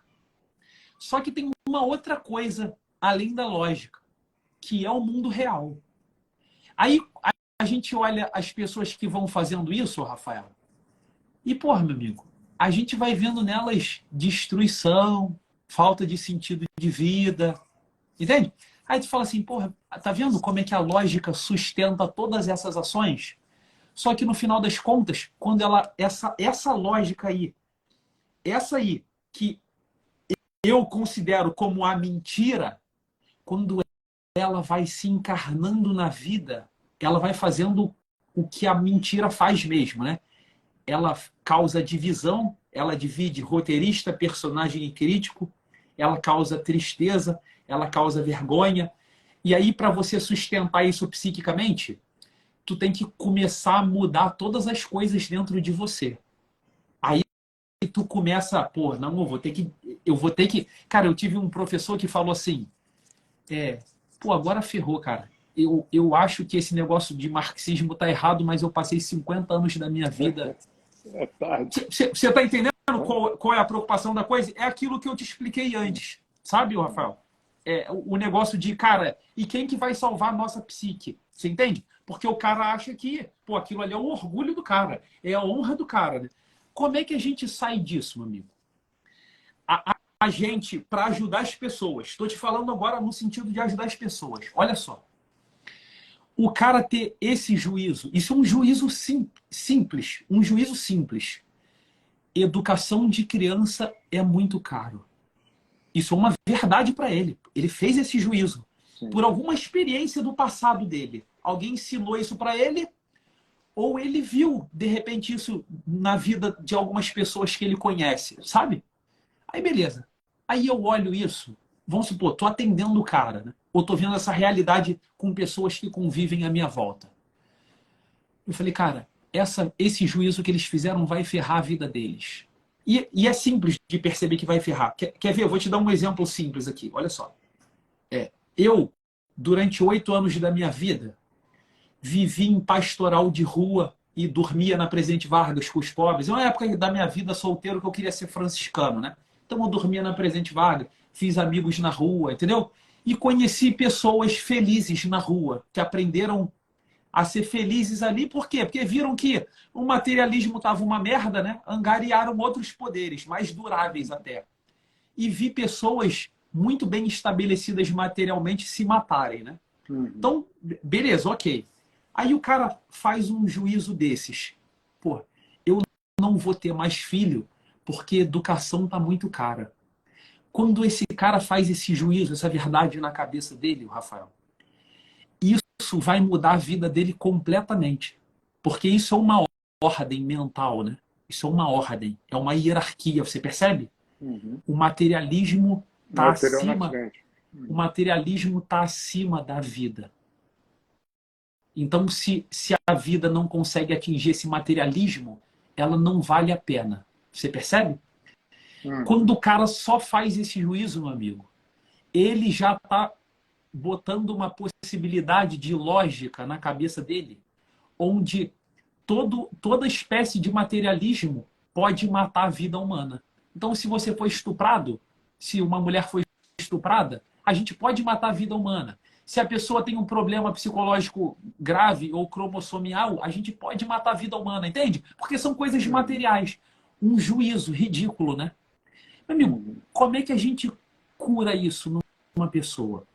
Só que tem uma outra coisa além da lógica, que é o mundo real. Aí a gente olha as pessoas que vão fazendo isso, Rafael, e, porra, meu amigo, a gente vai vendo nelas destruição, falta de sentido de vida, entende? Aí tu fala assim, porra, tá vendo como é que a lógica sustenta todas essas ações? Só que no final das contas, quando essa lógica aí, essa aí, que eu considero como a mentira, quando ela vai se encarnando na vida, ela vai fazendo o que a mentira faz mesmo, né? Ela causa divisão, ela divide roteirista, personagem e crítico, ela causa tristeza, ela causa vergonha. E aí, para você sustentar isso psiquicamente, tu tem que começar a mudar todas as coisas dentro de você. Aí tu começa, pô, não, eu vou ter que... Cara, eu tive um professor que falou assim, pô, agora ferrou, cara. Eu acho que esse negócio de marxismo tá errado, mas eu passei 50 anos da minha vida... É tarde. Você está entendendo qual é a preocupação da coisa? É aquilo que eu te expliquei antes. Sabe, Rafael? O negócio de, cara, e quem que vai salvar a nossa psique? Você entende? Porque o cara acha que, pô, aquilo ali é o orgulho do cara, é a honra do cara. Né? Como é que a gente sai disso, meu amigo? A gente, para ajudar as pessoas, estou te falando agora no sentido de ajudar as pessoas. Olha só. O cara ter esse juízo, isso é um juízo simples, um juízo simples. Educação de criança é muito caro. Isso é uma verdade para ele. Ele fez esse juízo. Sim. Por alguma experiência do passado dele. Alguém ensinou isso para ele, ou ele viu, de repente, isso na vida de algumas pessoas que ele conhece, sabe? Aí, beleza. Aí eu olho isso, vamos supor, tô atendendo o cara, né? Ou tô vendo essa realidade com pessoas que convivem à minha volta. Eu falei, cara, esse juízo que eles fizeram vai ferrar a vida deles. E é simples de perceber que vai ferrar. Quer ver? Eu vou te dar um exemplo simples aqui. Olha só. Eu, durante 8 anos da minha vida, vivi em pastoral de rua e dormia na Presidente Vargas com os pobres. É uma época da minha vida solteiro que eu queria ser franciscano, né? Então eu dormia na Presidente Vargas, fiz amigos na rua, entendeu? E conheci pessoas felizes na rua, que aprenderam a ser felizes ali. Por quê? Porque viram que o materialismo estava uma merda, né? Angariaram outros poderes, mais duráveis até. E vi pessoas muito bem estabelecidas materialmente se matarem, né? Então, beleza, ok. Aí o cara faz um juízo desses. Pô, eu não vou ter mais filho porque educação tá muito cara. Quando esse cara faz esse juízo, essa verdade na cabeça dele, Rafael, isso vai mudar a vida dele completamente. Porque isso é uma ordem mental, né? Isso é uma ordem, é uma hierarquia, você percebe? O materialismo está acima. O materialismo está acima da vida. Então, se a vida não consegue atingir esse materialismo, ela não vale a pena. Você percebe? Quando o cara só faz esse juízo, meu amigo, ele já está botando uma possibilidade de lógica na cabeça dele, onde toda espécie de materialismo pode matar a vida humana. Então, se você foi estuprado, se uma mulher foi estuprada, a gente pode matar a vida humana. Se a pessoa tem um problema psicológico grave ou cromossomial, a gente pode matar a vida humana, entende? Porque são coisas materiais. Um juízo ridículo, né? Meu amigo, como é que a gente cura isso numa pessoa?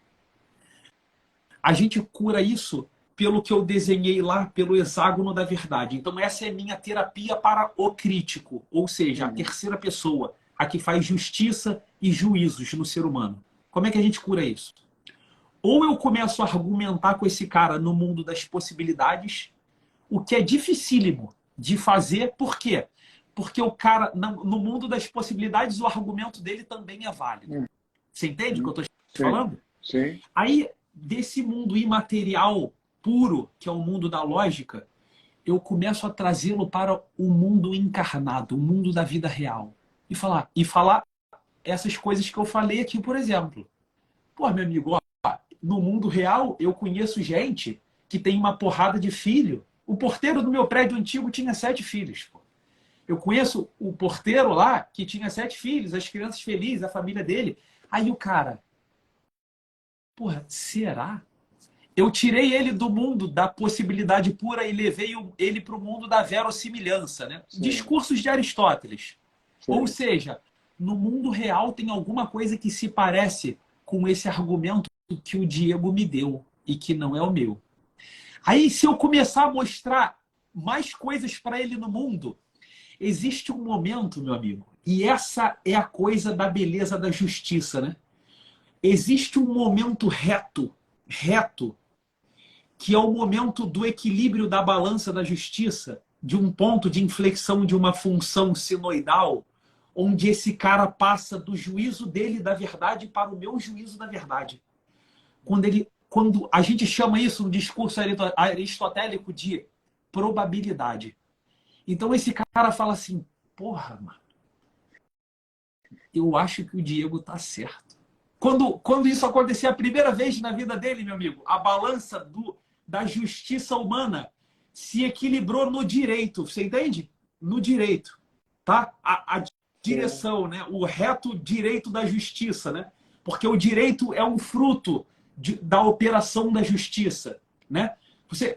A gente cura isso pelo que eu desenhei lá, pelo hexágono da verdade. Então essa é minha terapia para o crítico, ou seja, a terceira pessoa, a que faz justiça e juízos no ser humano. Como é que a gente cura isso? Ou eu começo a argumentar com esse cara no mundo das possibilidades, o que é dificílimo de fazer. Por quê? Porque o cara, no mundo das possibilidades, o argumento dele também é válido. Você entende o que eu estou Sim, falando? sim. Aí, desse mundo imaterial puro, que é o mundo da lógica, eu começo a trazê-lo para o mundo encarnado, o mundo da vida real. E falar essas coisas que eu falei aqui, por exemplo. Pô, meu amigo, ó, no mundo real eu conheço gente que tem uma porrada de filho. O porteiro do meu prédio antigo tinha 7 filhos. Pô. Eu conheço o porteiro lá que tinha 7 filhos, as crianças felizes, a família dele. Aí o cara, porra, será? Eu tirei ele do mundo da possibilidade pura e levei ele para o mundo da verossimilhança, né? Sim, Discursos de Aristóteles. Ou sim. seja, no mundo real tem alguma coisa que se parece com esse argumento que o Diego me deu e que não é o meu. Aí, se eu começar a mostrar mais coisas para ele no mundo, existe um momento, meu amigo, e essa é a coisa da beleza da justiça, né? Existe um momento reto, que é o momento do equilíbrio da balança da justiça, de um ponto de inflexão de uma função sinoidal, onde esse cara passa do juízo dele da verdade para o meu juízo da verdade. Quando a gente chama isso no discurso aristotélico de probabilidade. Então esse cara fala assim, porra, mano, eu acho que o Diego tá certo. Quando isso acontecer a primeira vez na vida dele, meu amigo, a balança da justiça humana se equilibrou no direito, você entende? No direito, tá? A direção, né? O reto direito da justiça, né? Porque o direito é um fruto da operação da justiça, né?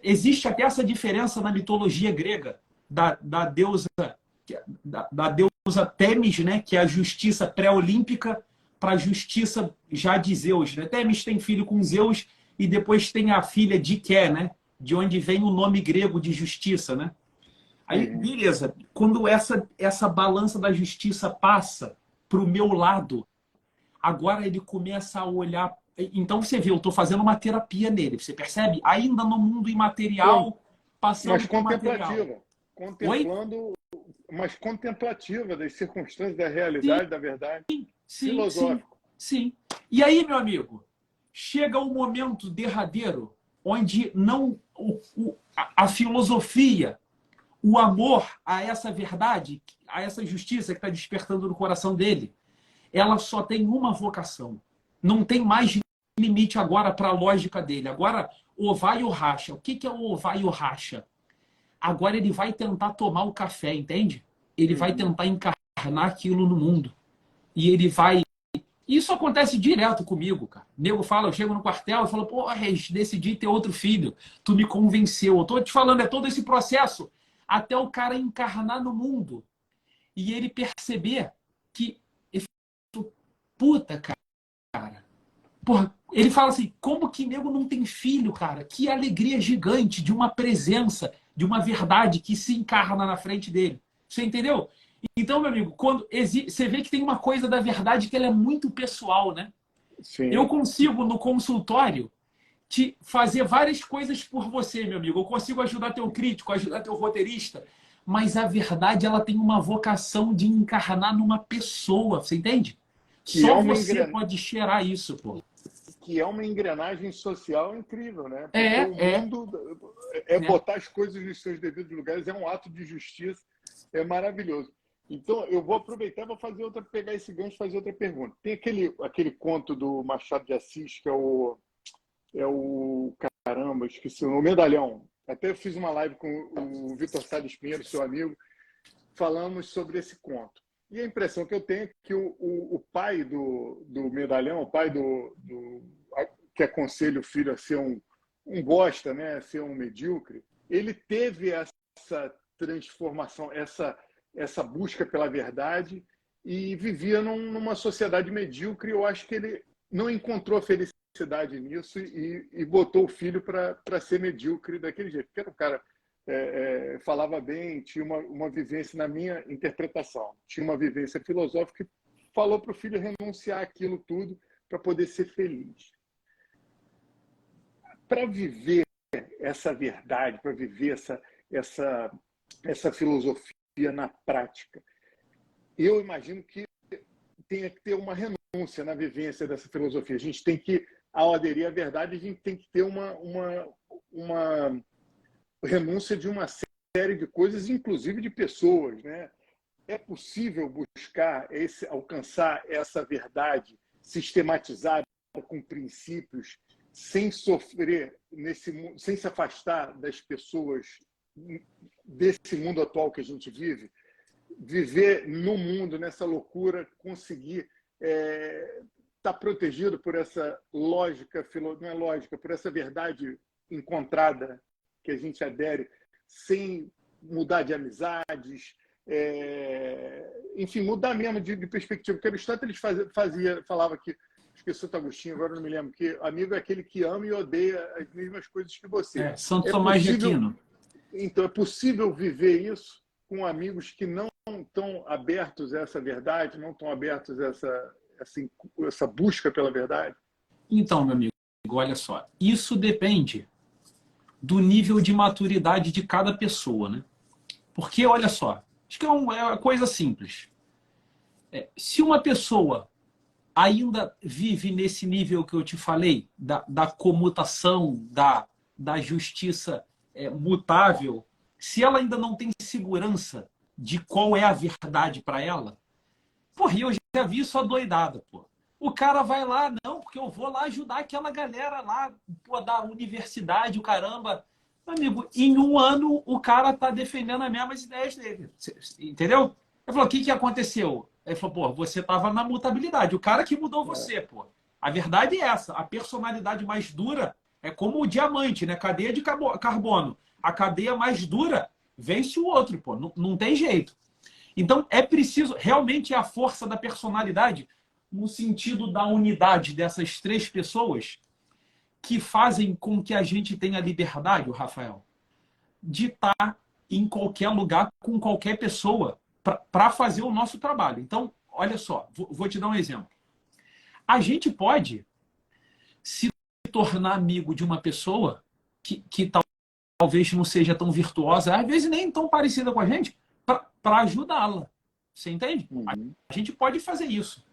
Existe até essa diferença na mitologia grega da deusa da deusa Temis, né? Que é a justiça pré-olímpica para a justiça já de Zeus, né? Temis tem filho com Zeus e depois tem a filha Diké, né? De onde vem o nome grego de justiça, né? Aí, beleza. Quando essa balança da justiça passa para o meu lado, agora ele começa a olhar. Então você vê, eu estou fazendo uma terapia nele. Você percebe? Ainda no mundo imaterial, passando Mas para o material. contemplativa. Oi? Contemplando, mas contemplativa das circunstâncias, da realidade, da verdade. Sim, sim, Filosófico. sim. E aí, meu amigo, chega o momento derradeiro onde não a filosofia, o amor a essa verdade, a essa justiça que está despertando no coração dele, ela só tem uma vocação. Não tem mais limite agora para a lógica dele. Agora, o vai ou racha. O que é o vai ou racha? Agora ele vai tentar tomar o café, entende? Ele vai tentar encarnar aquilo no mundo. E ele vai... Isso acontece direto comigo, cara. O nego fala, eu chego no quartel e falo, pô, Regis, decidi ter outro filho. Tu me convenceu. Eu tô te falando, é todo esse processo até o cara encarnar no mundo e ele perceber que, puta, cara. Porra, ele fala assim, como que nego não tem filho, cara? Que alegria gigante de uma presença, de uma verdade que se encarna na frente dele. Você entendeu? Então, meu amigo, quando você vê que tem uma coisa da verdade que ela é muito pessoal, né? Sim. Eu consigo, no consultório, te fazer várias coisas por você, meu amigo. Eu consigo ajudar teu crítico, ajudar teu roteirista, mas a verdade ela tem uma vocação de encarnar numa pessoa, você entende? Que é Só uma você pode cheirar isso, pô. que é uma engrenagem social incrível, né? Porque o É, mundo né? botar as coisas nos seus devidos lugares, é um ato de justiça, é maravilhoso. Então, eu vou aproveitar e vou fazer outra, pegar esse gancho e fazer outra pergunta. Tem aquele conto do Machado de Assis, que é o caramba, esqueci o Medalhão. Até eu fiz uma live com o Vitor Salles Pinheiro, seu amigo, falamos sobre esse conto. E a impressão que eu tenho é que o pai do Medalhão, o pai que aconselha o filho a ser um bosta, né, a ser um medíocre, ele teve essa transformação, essa busca pela verdade e vivia numa sociedade medíocre. Eu acho que ele não encontrou felicidade nisso e botou o filho para ser medíocre daquele jeito. Porque era um cara falava bem, tinha uma vivência, na minha interpretação, tinha uma vivência filosófica e falou para o filho renunciar aquilo tudo para poder ser feliz. Para viver essa verdade, para viver essa filosofia na prática, eu imagino que tenha que ter uma renúncia renúncia, na vivência dessa filosofia. A gente tem que, ao aderir à verdade, a gente tem que ter uma renúncia de uma série de coisas, inclusive de pessoas, né? É possível buscar alcançar essa verdade sistematizada com princípios, sem sofrer nesse mundo, sem se afastar das pessoas desse mundo atual que a gente vive, viver no mundo, nessa loucura, conseguir estar protegido por essa lógica, não é lógica, por essa verdade encontrada que a gente adere, sem mudar de amizades, enfim, mudar mesmo de perspectiva. Porque Aristóteles falava que, esqueci o Agostinho, agora não me lembro, que amigo é aquele que ama e odeia as mesmas coisas que você. Santo Tomás de Aquino. Então, é possível viver isso com amigos que não estão abertos a essa verdade, não estão abertos a essa busca pela verdade? Então, meu amigo, olha só, isso depende do nível de maturidade de cada pessoa, né? Porque, olha só, acho que é uma coisa simples. Se uma pessoa ainda vive nesse nível que eu te falei, da comutação, da justiça mutável, se ela ainda não tem segurança de qual é a verdade para ela, porra, eu já vi isso adoidado, pô. O cara vai lá, não, porque eu vou lá ajudar aquela galera lá, pô, da universidade, o caramba. Amigo, em um ano o cara tá defendendo as mesmas ideias dele. Entendeu? Eu falei, o que aconteceu? Ele falou, pô, você tava na mutabilidade. O cara que mudou você, pô. A verdade é essa. A personalidade mais dura é como o diamante, né? Cadeia de carbono. A cadeia mais dura vence o outro, pô. Não tem jeito. Então, é preciso... Realmente é a força da personalidade, no sentido da unidade dessas três pessoas, que fazem com que a gente tenha liberdade, Rafael, de estar em qualquer lugar com qualquer pessoa para fazer o nosso trabalho. Então, olha só, vou te dar um exemplo. A gente pode se tornar amigo de uma pessoa que talvez não seja tão virtuosa, às vezes nem tão parecida com a gente, para ajudá-la. Você entende? Uhum. A gente pode fazer isso.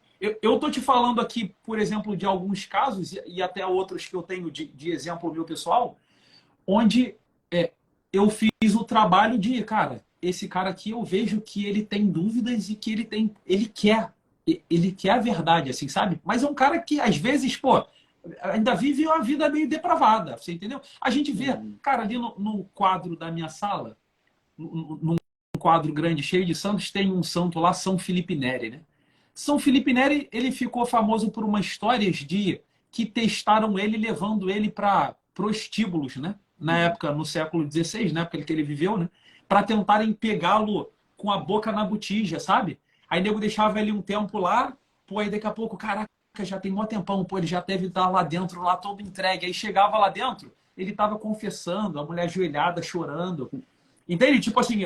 Eu estou te falando aqui, por exemplo, de alguns casos, e até outros que eu tenho de exemplo meu pessoal, onde eu fiz o trabalho de, cara, esse cara aqui eu vejo que ele tem dúvidas e que ele quer a verdade, assim, sabe? Mas é um cara que, às vezes, pô, ainda vive uma vida meio depravada, você entendeu? A gente vê, cara, ali no quadro da minha sala, num quadro grande, cheio de santos, tem um santo lá, São Felipe Neri, né? São Felipe Neri, ele ficou famoso por umas histórias que testaram ele, levando ele para prostíbulos, né? Na época, no século XVI, na época que ele viveu, né? Para tentarem pegá-lo com a boca na botija, sabe? Aí o nego deixava ele um tempo lá, pô, aí daqui a pouco, caraca, já tem mó tempão, pô, ele já deve estar lá dentro, lá todo entregue. Aí chegava lá dentro, ele estava confessando, a mulher ajoelhada, chorando. Entende? Tipo assim,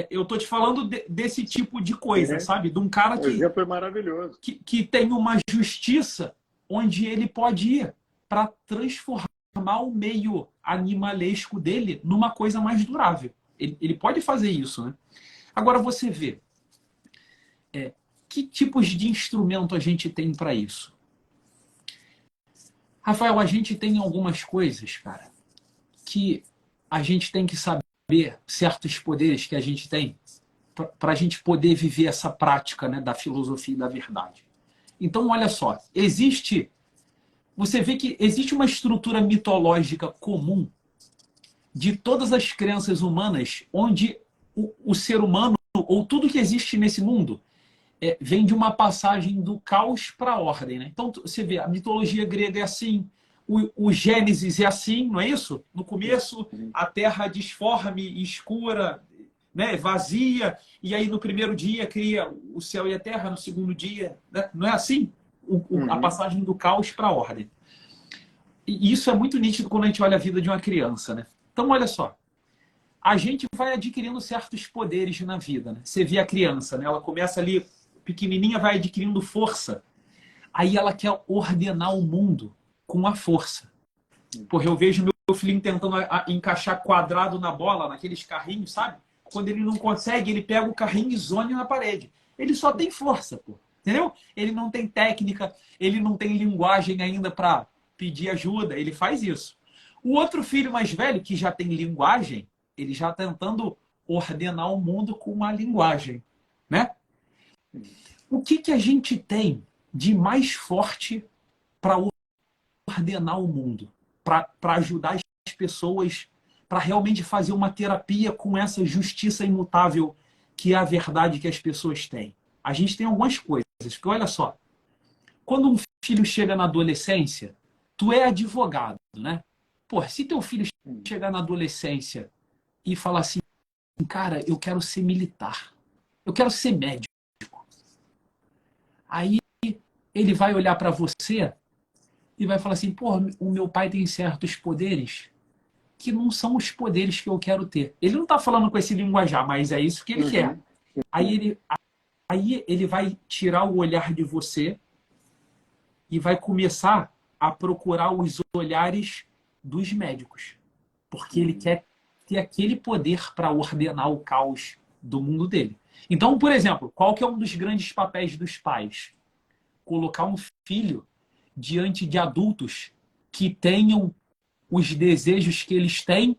eu tô te falando desse tipo de coisa, sabe? De um cara que... O exemplo é maravilhoso. Que tem uma justiça onde ele pode ir para transformar o meio animalesco dele numa coisa mais durável. Ele pode fazer isso, né? Agora você vê, que tipos de instrumento a gente tem para isso? Rafael, a gente tem algumas coisas, cara, que a gente tem que saber certos poderes que a gente tem para a gente poder viver essa prática, né, da filosofia e da verdade. Então, olha só, você vê que existe uma estrutura mitológica comum de todas as crenças humanas, onde o ser humano, ou tudo que existe nesse mundo, vem de uma passagem do caos para a ordem, né? Então, você vê, a mitologia grega é assim, o Gênesis é assim, não é isso? No começo, a terra disforme, escura, né, vazia, e aí no primeiro dia cria o céu e a terra, no segundo dia, né? Não é assim? A passagem do caos para a ordem. E isso é muito nítido quando a gente olha a vida de uma criança, né? Então, olha só, a gente vai adquirindo certos poderes na vida, né? Você vê a criança, né? Ela começa ali, pequenininha, vai adquirindo força. Aí ela quer ordenar o mundo com a força. Porque eu vejo meu filhinho tentando encaixar quadrado na bola, naqueles carrinhos, sabe? Quando ele não consegue, ele pega o carrinho e zone na parede. Ele só tem força, pô. Entendeu? Ele não tem técnica, ele não tem linguagem ainda para pedir ajuda, ele faz isso. O outro filho mais velho, que já tem linguagem, ele já está tentando ordenar o mundo com uma linguagem, né? O que a gente tem de mais forte para ordenar o mundo, para ajudar as pessoas, para realmente fazer uma terapia com essa justiça imutável que é a verdade que as pessoas têm? A gente tem algumas coisas, porque olha só, quando um filho chega na adolescência, tu é advogado, né? Pô, se teu filho chegar na adolescência e falar assim, cara, eu quero ser militar, eu quero ser médico, aí ele vai olhar para você e vai falar assim, pô, o meu pai tem certos poderes que não são os poderes que eu quero ter. Ele não está falando com esse linguajar, mas é isso que ele quer. Aí ele vai tirar o olhar de você e vai começar a procurar os olhares dos médicos. Porque ele quer ter aquele poder para ordenar o caos do mundo dele. Então, por exemplo, qual que é um dos grandes papéis dos pais? Colocar um filho diante de adultos que tenham os desejos que eles têm,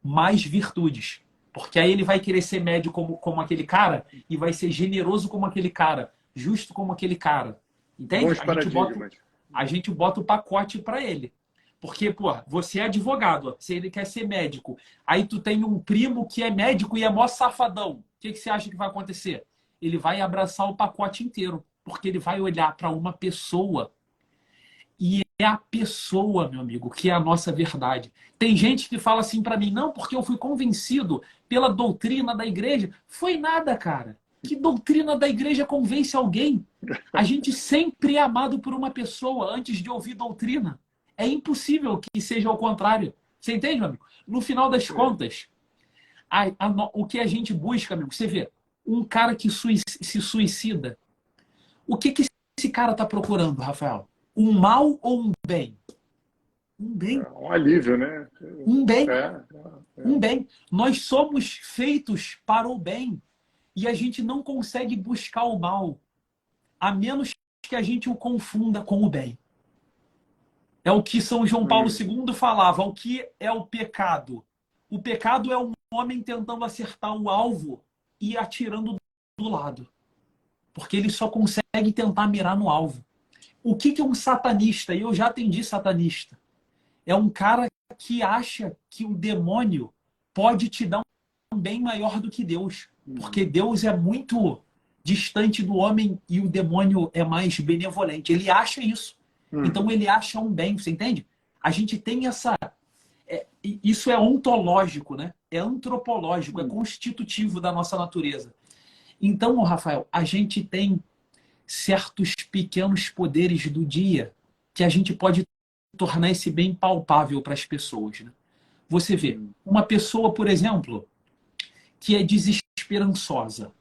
mais virtudes. Porque aí ele vai querer ser médio como aquele cara e vai ser generoso como aquele cara, justo como aquele cara. Entende? Bons paradigmas. A gente bota o pacote para ele. Porque, pô, você é advogado, se ele quer ser médico, aí tu tem um primo que é médico e é mó safadão. O que você acha que vai acontecer? Ele vai abraçar o pacote inteiro, porque ele vai olhar para uma pessoa e é a pessoa, meu amigo, que é a nossa verdade. Tem gente que fala assim para mim, não, porque eu fui convencido pela doutrina da igreja. Foi nada, cara. Que doutrina da igreja convence alguém? A gente sempre é amado por uma pessoa antes de ouvir doutrina. É impossível que seja o contrário. Você entende, meu amigo? No final das contas, o que a gente busca, amigo, você vê, um cara que se suicida, o que esse cara está procurando, Rafael? Um mal ou um bem? Um bem. É um alívio, né? Um bem. Um bem. Nós somos feitos para o bem. E a gente não consegue buscar o mal, a menos que a gente o confunda com o bem. É o que São João Paulo II falava. O que é o pecado? O pecado é um homem tentando acertar o alvo e atirando do lado. Porque ele só consegue tentar mirar no alvo. O que é um satanista? E eu já atendi satanista. É um cara que acha que o demônio pode te dar um bem maior do que Deus. Porque Deus é muito distante do homem e o demônio é mais benevolente. Ele acha isso. Então ele acha um bem, você entende? A gente tem essa... isso é ontológico, né? É antropológico, é constitutivo da nossa natureza. Então, Rafael, a gente tem certos pequenos poderes do dia que a gente pode tornar esse bem palpável para as pessoas, né? Você vê, uma pessoa, por exemplo, que é desesperançosa.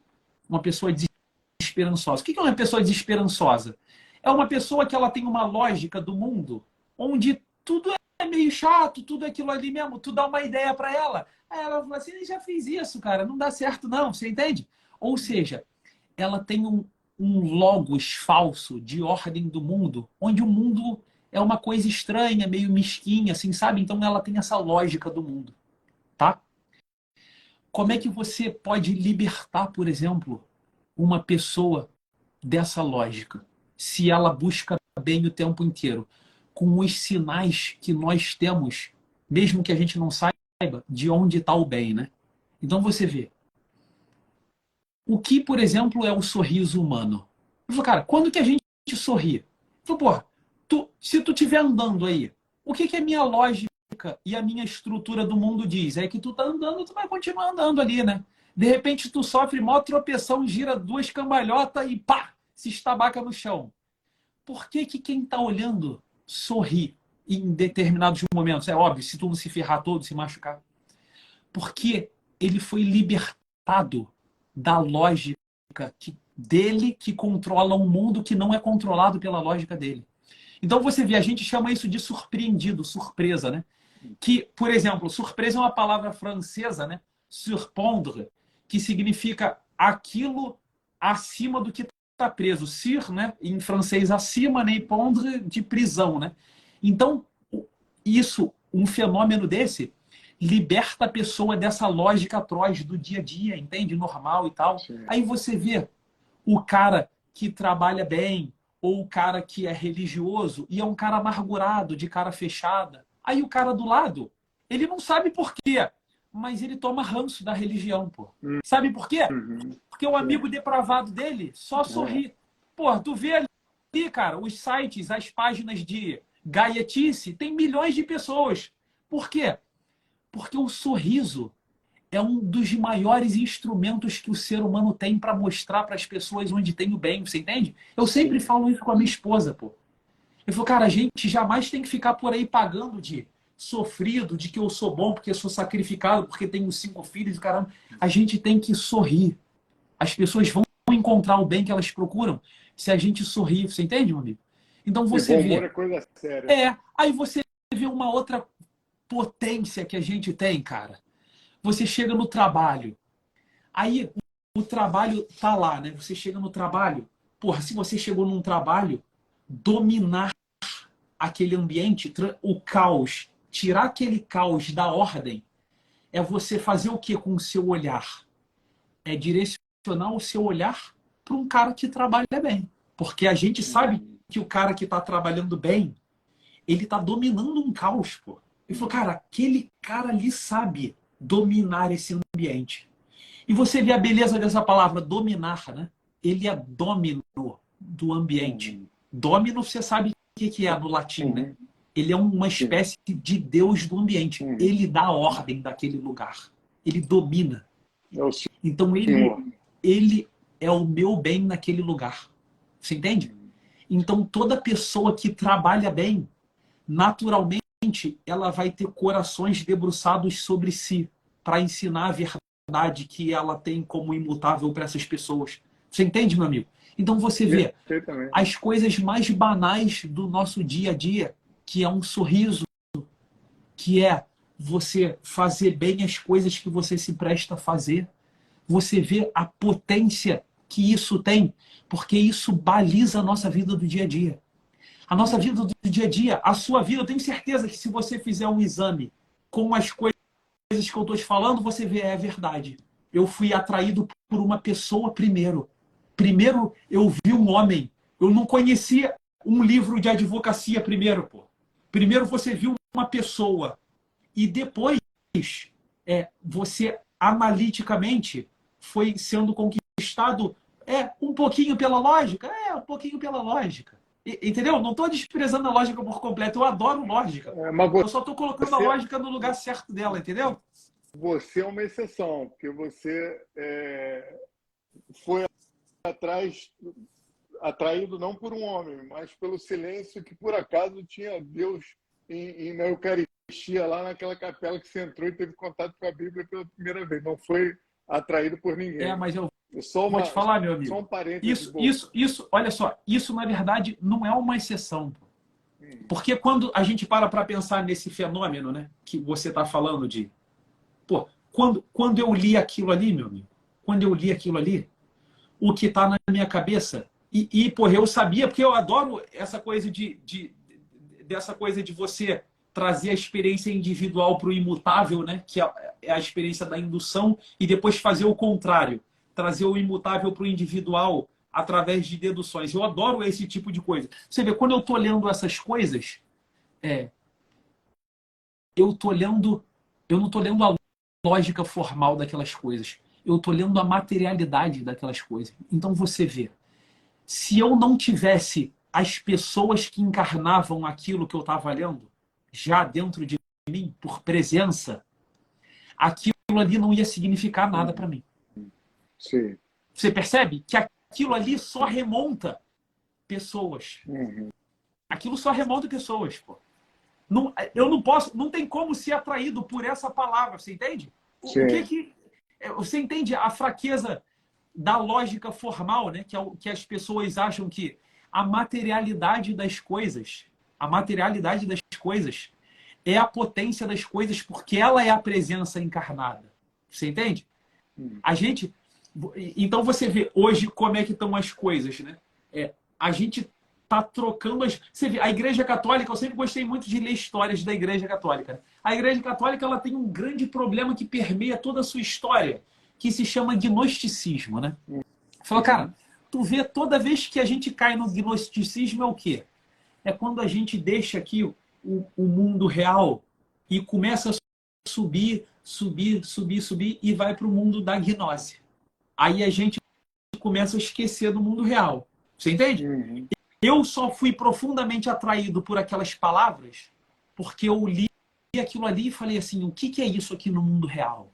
Uma pessoa desesperançosa. O que é uma pessoa desesperançosa? É uma pessoa que ela tem uma lógica do mundo onde tudo é meio chato, tudo é aquilo ali mesmo, tu dá uma ideia para ela. Aí ela fala assim, já fiz isso, cara, não dá certo não, você entende? Ou seja, ela tem um logos falso de ordem do mundo, onde o mundo é uma coisa estranha, meio mesquinha, assim, sabe? Então ela tem essa lógica do mundo, tá? Como é que você pode libertar, por exemplo, uma pessoa dessa lógica, se ela busca bem o tempo inteiro, com os sinais que nós temos, mesmo que a gente não saiba de onde está o bem, né? Então você vê, o que, por exemplo, é o sorriso humano? Eu falo, cara, quando que a gente sorri? Eu falo, pô, se tu estiver andando aí, o que é minha lógica e a minha estrutura do mundo diz? É que tu tá andando, tu vai continuar andando ali, né? De repente tu sofre maior tropeção, gira duas cambalhotas e pá, se estabaca no chão. Por que quem tá olhando sorri em determinados momentos? É óbvio, se tu não se ferrar todo, se machucar. Porque ele foi libertado da lógica dele que controla um mundo que não é controlado pela lógica dele. Então você vê, a gente chama isso de surpreendido, surpresa, né? Que, por exemplo, surpresa é uma palavra francesa, né? Surprendre, que significa aquilo acima do que está preso. Sir, né? Em francês, acima, né? E pondre, de prisão, né? Então, isso, um fenômeno desse, liberta a pessoa dessa lógica atroz do dia a dia, entende? Normal e tal. Sim. Aí você vê o cara que trabalha bem, ou o cara que é religioso, e é um cara amargurado, de cara fechada. Aí o cara do lado, ele não sabe por quê, mas ele toma ranço da religião, pô. Sabe por quê? Uhum. Porque o amigo depravado dele só sorri. Pô, tu vê ali, cara, os sites, as páginas de gaietice, tem milhões de pessoas. Por quê? Porque o sorriso é um dos maiores instrumentos que o ser humano tem para mostrar para as pessoas onde tem o bem, você entende? Eu sempre falo isso com a minha esposa, pô. Eu falo, cara, a gente jamais tem que ficar por aí pagando de sofrido, de que eu sou bom porque sou sacrificado, porque tenho 5 filhos e caramba. A gente tem que sorrir. As pessoas vão encontrar o bem que elas procuram se a gente sorrir, você entende, meu amigo? Então você bom humor vê. é coisa séria. Aí você vê uma outra potência que a gente tem, cara. Você chega no trabalho. Aí o trabalho tá lá, né? Você chega no trabalho. Porra, se você chegou num trabalho, dominar aquele ambiente, o caos, tirar aquele caos da ordem, é você fazer o que com o seu olhar? É direcionar o seu olhar para um cara que trabalha bem. Porque a gente sabe que o cara que está trabalhando bem, ele está dominando um caos, pô. Ele falou, cara, aquele cara ali sabe dominar esse ambiente. E você vê a beleza dessa palavra, dominar, né? Ele é domino do ambiente. Domino, você sabe o que é no latim, né? Ele é uma espécie de Deus do ambiente. Ele dá a ordem daquele lugar. Ele domina. Então ele é o meu bem naquele lugar. Você entende? Então toda pessoa que trabalha bem, naturalmente, ela vai ter corações debruçados sobre si para ensinar a verdade que ela tem como imutável para essas pessoas. Você entende, meu amigo? Então você vê as coisas mais banais do nosso dia a dia, que é um sorriso, que é você fazer bem as coisas que você se presta a fazer. Você vê a potência que isso tem, porque isso baliza a nossa vida do dia a dia. A nossa vida do dia a dia, a sua vida, eu tenho certeza que se você fizer um exame com as coisas que eu estou te falando, você vê, é verdade. Eu fui atraído por uma pessoa primeiro. Primeiro eu vi um homem. Eu não conhecia um livro de advocacia primeiro, pô. Primeiro você viu uma pessoa. E depois você analiticamente foi sendo conquistado um pouquinho pela lógica. Um pouquinho pela lógica. Entendeu? Não estou desprezando a lógica por completo. Eu adoro lógica. Eu só estou colocando a lógica no lugar certo dela, entendeu? Você é uma exceção, porque você foi atraído não por um homem, mas pelo silêncio que por acaso tinha Deus na Eucaristia, lá naquela capela que você entrou e teve contato com a Bíblia pela primeira vez. Não foi atraído por ninguém. Mas eu vou te falar, meu amigo. Só um parênteses. Isso, olha só, isso na verdade não é uma exceção. Porque quando a gente para pensar nesse fenômeno, né, que você está falando de... Pô, quando eu li aquilo ali, meu amigo, quando eu li aquilo ali, o que está na minha cabeça, porra, eu sabia, porque eu adoro essa coisa dessa coisa de você trazer a experiência individual para o imutável, né? Que é a experiência da indução, e depois fazer o contrário, trazer o imutável para o individual através de deduções. Eu adoro esse tipo de coisa. Você vê, quando eu estou lendo essas coisas, eu não estou lendo a lógica formal daquelas coisas. Eu estou lendo a materialidade daquelas coisas. Então você vê, se eu não tivesse as pessoas que encarnavam aquilo que eu estava lendo, já dentro de mim, por presença, aquilo ali não ia significar nada para mim. Sim. Você percebe que aquilo ali só remonta pessoas. Aquilo só remonta pessoas, pô. Não, eu não posso, não tem como ser atraído por essa palavra, você entende? Você entende a fraqueza da lógica formal, né? Que as pessoas acham que a materialidade das coisas é a potência das coisas porque ela é a presença encarnada. Você entende? A gente, Então você vê hoje como é que estão as coisas, né? A gente está trocando as... Você vê, a Igreja Católica, eu sempre gostei muito de ler histórias da Igreja Católica, né? A Igreja Católica, ela tem um grande problema que permeia toda a sua história, que se chama gnosticismo, né? Falou, cara, tu vê toda vez que a gente cai no gnosticismo é o quê? É quando a gente deixa aqui o mundo real e começa a subir e vai para o mundo da gnose. Aí a gente começa a esquecer do mundo real. Você entende? Eu só fui profundamente atraído por aquelas palavras porque eu li aquilo ali e falei assim, o que é isso aqui no mundo real?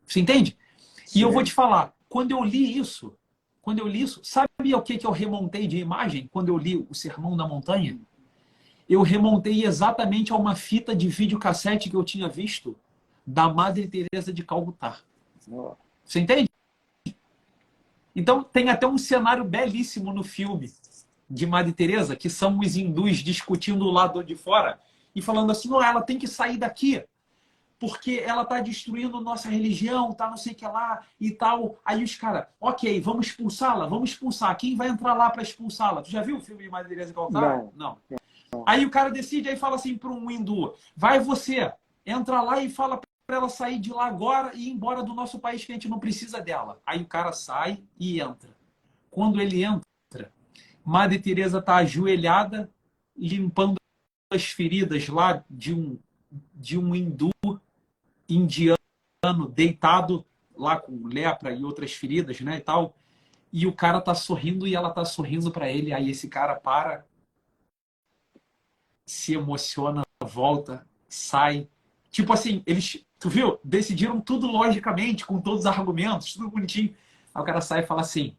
Você entende? Sim. E eu vou te falar, quando eu li isso, sabe o que eu remontei de imagem quando eu li o Sermão da Montanha? Eu remontei exatamente a uma fita de videocassete que eu tinha visto da Madre Teresa de Calcutá. Você entende? Então tem até um cenário belíssimo no filme de Madre Teresa, que são os hindus discutindo o lado de fora e falando assim, oh, ela tem que sair daqui porque ela está destruindo nossa religião, tá não sei o que lá e tal. Aí os caras, ok, vamos expulsá-la, vamos expulsar. Quem vai entrar lá para expulsá-la? Tu já viu o filme de Madre Teresa de Calcutá? Não. Aí o cara decide, aí fala assim para um hindu, vai você, entra lá e fala para ela sair de lá agora e ir embora do nosso país que a gente não precisa dela. Aí o cara sai e entra. Quando ele entra, Madre Teresa está ajoelhada, limpando as feridas lá de um hindu indiano deitado lá com lepra e outras feridas, né, e tal. E o cara tá sorrindo e ela tá sorrindo para ele. Aí esse cara para, se emociona, volta, sai. Tipo assim, eles, tu viu? Decidiram tudo logicamente, com todos os argumentos, tudo bonitinho. Aí o cara sai e fala assim,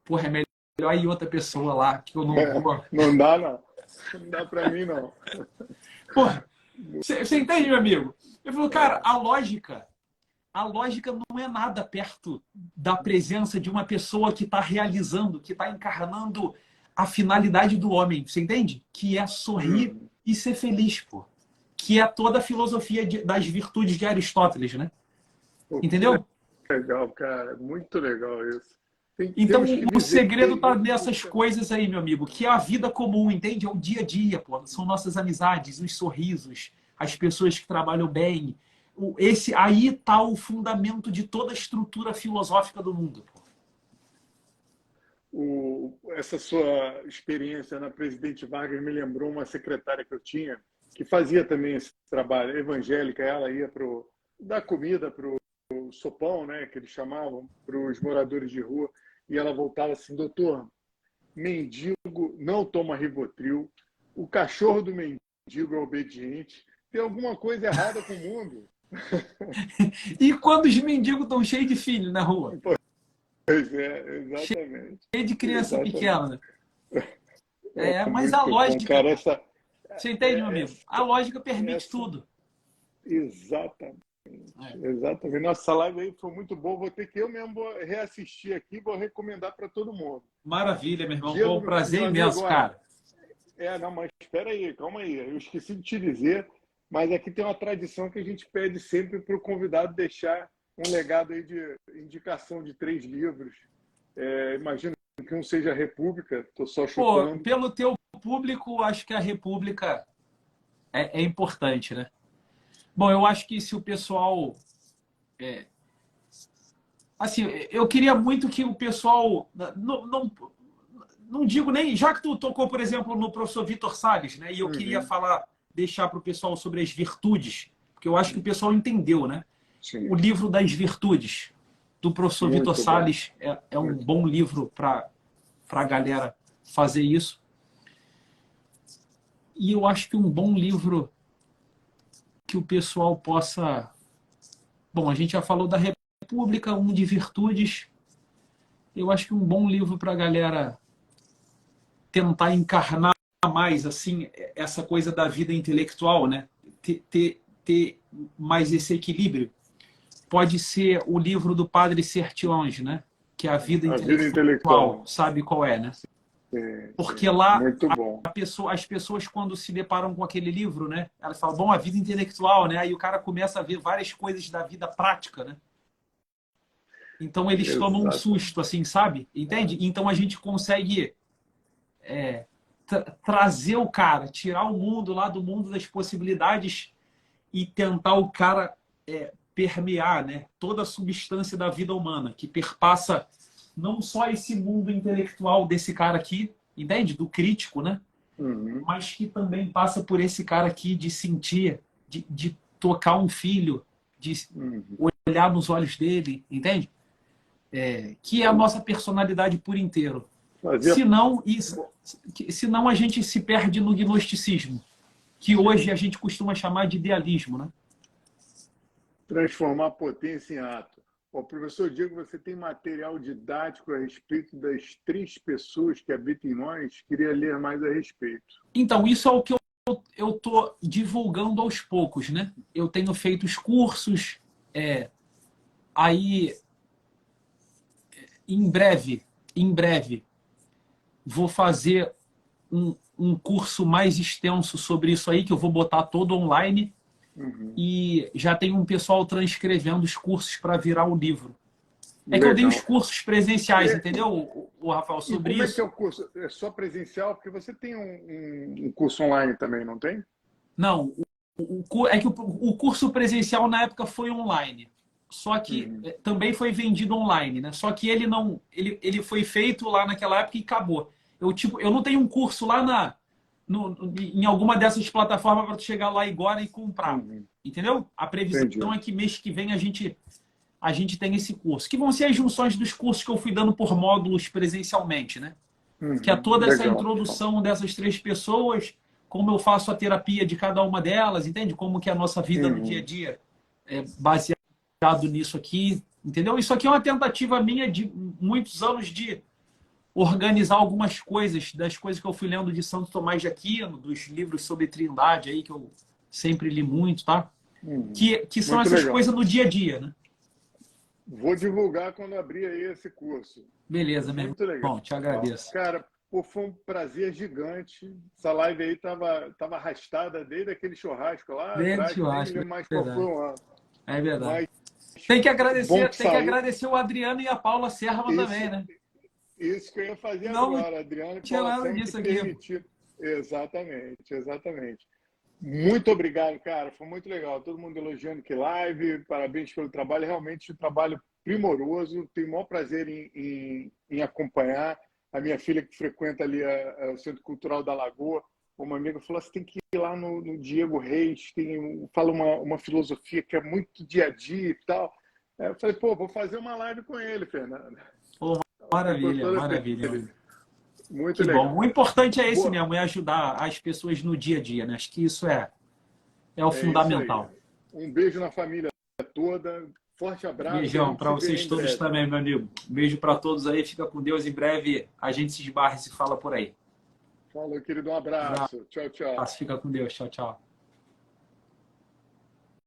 porra, é melhor ir outra pessoa lá, que eu não vou. Não dá, não. Não dá pra mim, não. Porra, você entende, meu amigo? Eu falo, cara, a lógica não é nada perto da presença de uma pessoa que está realizando, que está encarnando a finalidade do homem, você entende? Que é sorrir e ser feliz, pô. Que é toda a filosofia das virtudes de Aristóteles, né? Entendeu? Legal, cara. Muito legal isso. Então, o segredo está nessas coisas aí, meu amigo, que é a vida comum, entende? É o dia a dia, pô. São nossas amizades, os sorrisos, as pessoas que trabalham bem. Aí está o fundamento de toda a estrutura filosófica do mundo, pô. Essa sua experiência na Presidente Vargas me lembrou uma secretária que eu tinha, que fazia também esse trabalho, evangélica. Ela ia dar comida para o sopão, né, que eles chamavam, para os moradores de rua, e ela voltava assim, doutor, mendigo não toma Rivotril, o cachorro do mendigo é obediente, tem alguma coisa errada com o mundo. E quando os mendigos estão cheios de filhos na rua? Pois é, exatamente. Cheio de criança pequena. Mas muito a lógica... Bom, cara, você entende, meu amigo? A lógica permite tudo. Exatamente. Exatamente. Nossa live aí foi muito boa. Vou ter que eu mesmo reassistir aqui, vou recomendar para todo mundo. Maravilha, meu irmão. Foi um prazer imenso, cara. Não, mas espera aí, calma aí. Eu esqueci de te dizer, mas aqui tem uma tradição que a gente pede sempre para o convidado deixar um legado aí de indicação de 3 livros. Imagino que um seja a República, estou só chutando. Pô, pelo teu público, acho que a República é importante, né? Bom, eu acho que se o pessoal... assim, eu queria muito que o pessoal... Não digo nem... Já que tu tocou, por exemplo, no professor Vitor Salles, né? E eu queria deixar para o pessoal sobre as virtudes, porque eu acho que o pessoal entendeu, né? Sim. O livro das virtudes, do professor Vitor Salles, é um bom livro para a galera fazer isso. E eu acho que um bom livro que o pessoal possa... Bom, a gente já falou da República, um de virtudes. Eu acho que um bom livro para a galera tentar encarnar mais assim essa coisa da vida intelectual, né? Ter mais esse equilíbrio. Pode ser o livro do Padre Sertillanges, né? Que é a vida intelectual. Sabe qual é, né? Porque lá as pessoas, quando se deparam com aquele livro, né, elas falam, bom, a vida intelectual, né? Aí o cara começa a ver várias coisas da vida prática, né? Então eles tomam um susto, assim, sabe? Entende? Então a gente consegue trazer o cara, tirar o mundo lá do mundo das possibilidades e tentar o cara permear, né, toda a substância da vida humana, que perpassa não só esse mundo intelectual desse cara aqui, entende? Do crítico, né? Mas que também passa por esse cara aqui de sentir, de tocar um filho, de olhar nos olhos dele, entende? Que é a nossa personalidade por inteiro. Senão a gente se perde no gnosticismo, que hoje a gente costuma chamar de idealismo, né? Transformar a potência em ato. Bom, professor Diego, você tem material didático a respeito das 3 pessoas que habitam em nós? Queria ler mais a respeito. Então, isso é o que eu estou divulgando aos poucos, né? Eu tenho feito os cursos, aí em breve, vou fazer um curso mais extenso sobre isso aí, que eu vou botar todo online. E já tem um pessoal transcrevendo os cursos para virar o livro. Que eu dei os cursos presenciais, entendeu, o Rafael, sobre como isso. Como é que é o curso? É só presencial? Porque você tem um curso online também, não tem? Não, o curso presencial na época foi online. Só que também foi vendido online, né? Só que ele foi feito lá naquela época e acabou. Eu não tenho um curso lá em alguma dessas plataformas para tu chegar lá agora e comprar. Entendeu? A previsão é que mês que vem a gente tem esse curso. Que vão ser as junções dos cursos que eu fui dando por módulos presencialmente, né? Que é toda essa introdução dessas 3 pessoas, como eu faço a terapia de cada uma delas, entende? Como que é a nossa vida no dia a dia é baseado nisso aqui, entendeu? Isso aqui é uma tentativa minha de muitos anos de organizar algumas coisas, das coisas que eu fui lendo de Santo Tomás de Aquino, dos livros sobre Trindade aí, que eu sempre li muito, tá? Que são essas coisas do dia a dia, né? Vou divulgar quando abrir aí esse curso. Beleza, meu irmão. Bom, te agradeço. Cara, foi um prazer gigante. Essa live aí tava arrastada desde aquele churrasco lá atrás. Churrasco, nem mais qual foi o ano. É verdade. Mas tem que agradecer o Adriano e a Paula Serra também, né? Isso que eu ia fazer agora, Adriano. Não tinha nada disso aqui. Exatamente. Muito obrigado, cara. Foi muito legal. Todo mundo elogiando que live. Parabéns pelo trabalho. Realmente um trabalho primoroso. Tenho o maior prazer em acompanhar. A minha filha que frequenta ali o Centro Cultural da Lagoa, uma amiga falou, você tem que ir lá no Diego Reis, fala uma filosofia que é muito dia a dia e tal. Eu falei, vou fazer uma live com ele, Fernando. Maravilha. Muito legal. Bom. O importante é esse mesmo, é ajudar as pessoas no dia a dia, né? Acho que isso é o fundamental. Um beijo na família toda. Forte abraço. Beijão para vocês todos também, meu amigo. Beijo para todos aí. Fica com Deus. Em breve a gente se esbarra e se fala por aí. Falou, querido. Um abraço. Tchau. Fica com Deus. Tchau.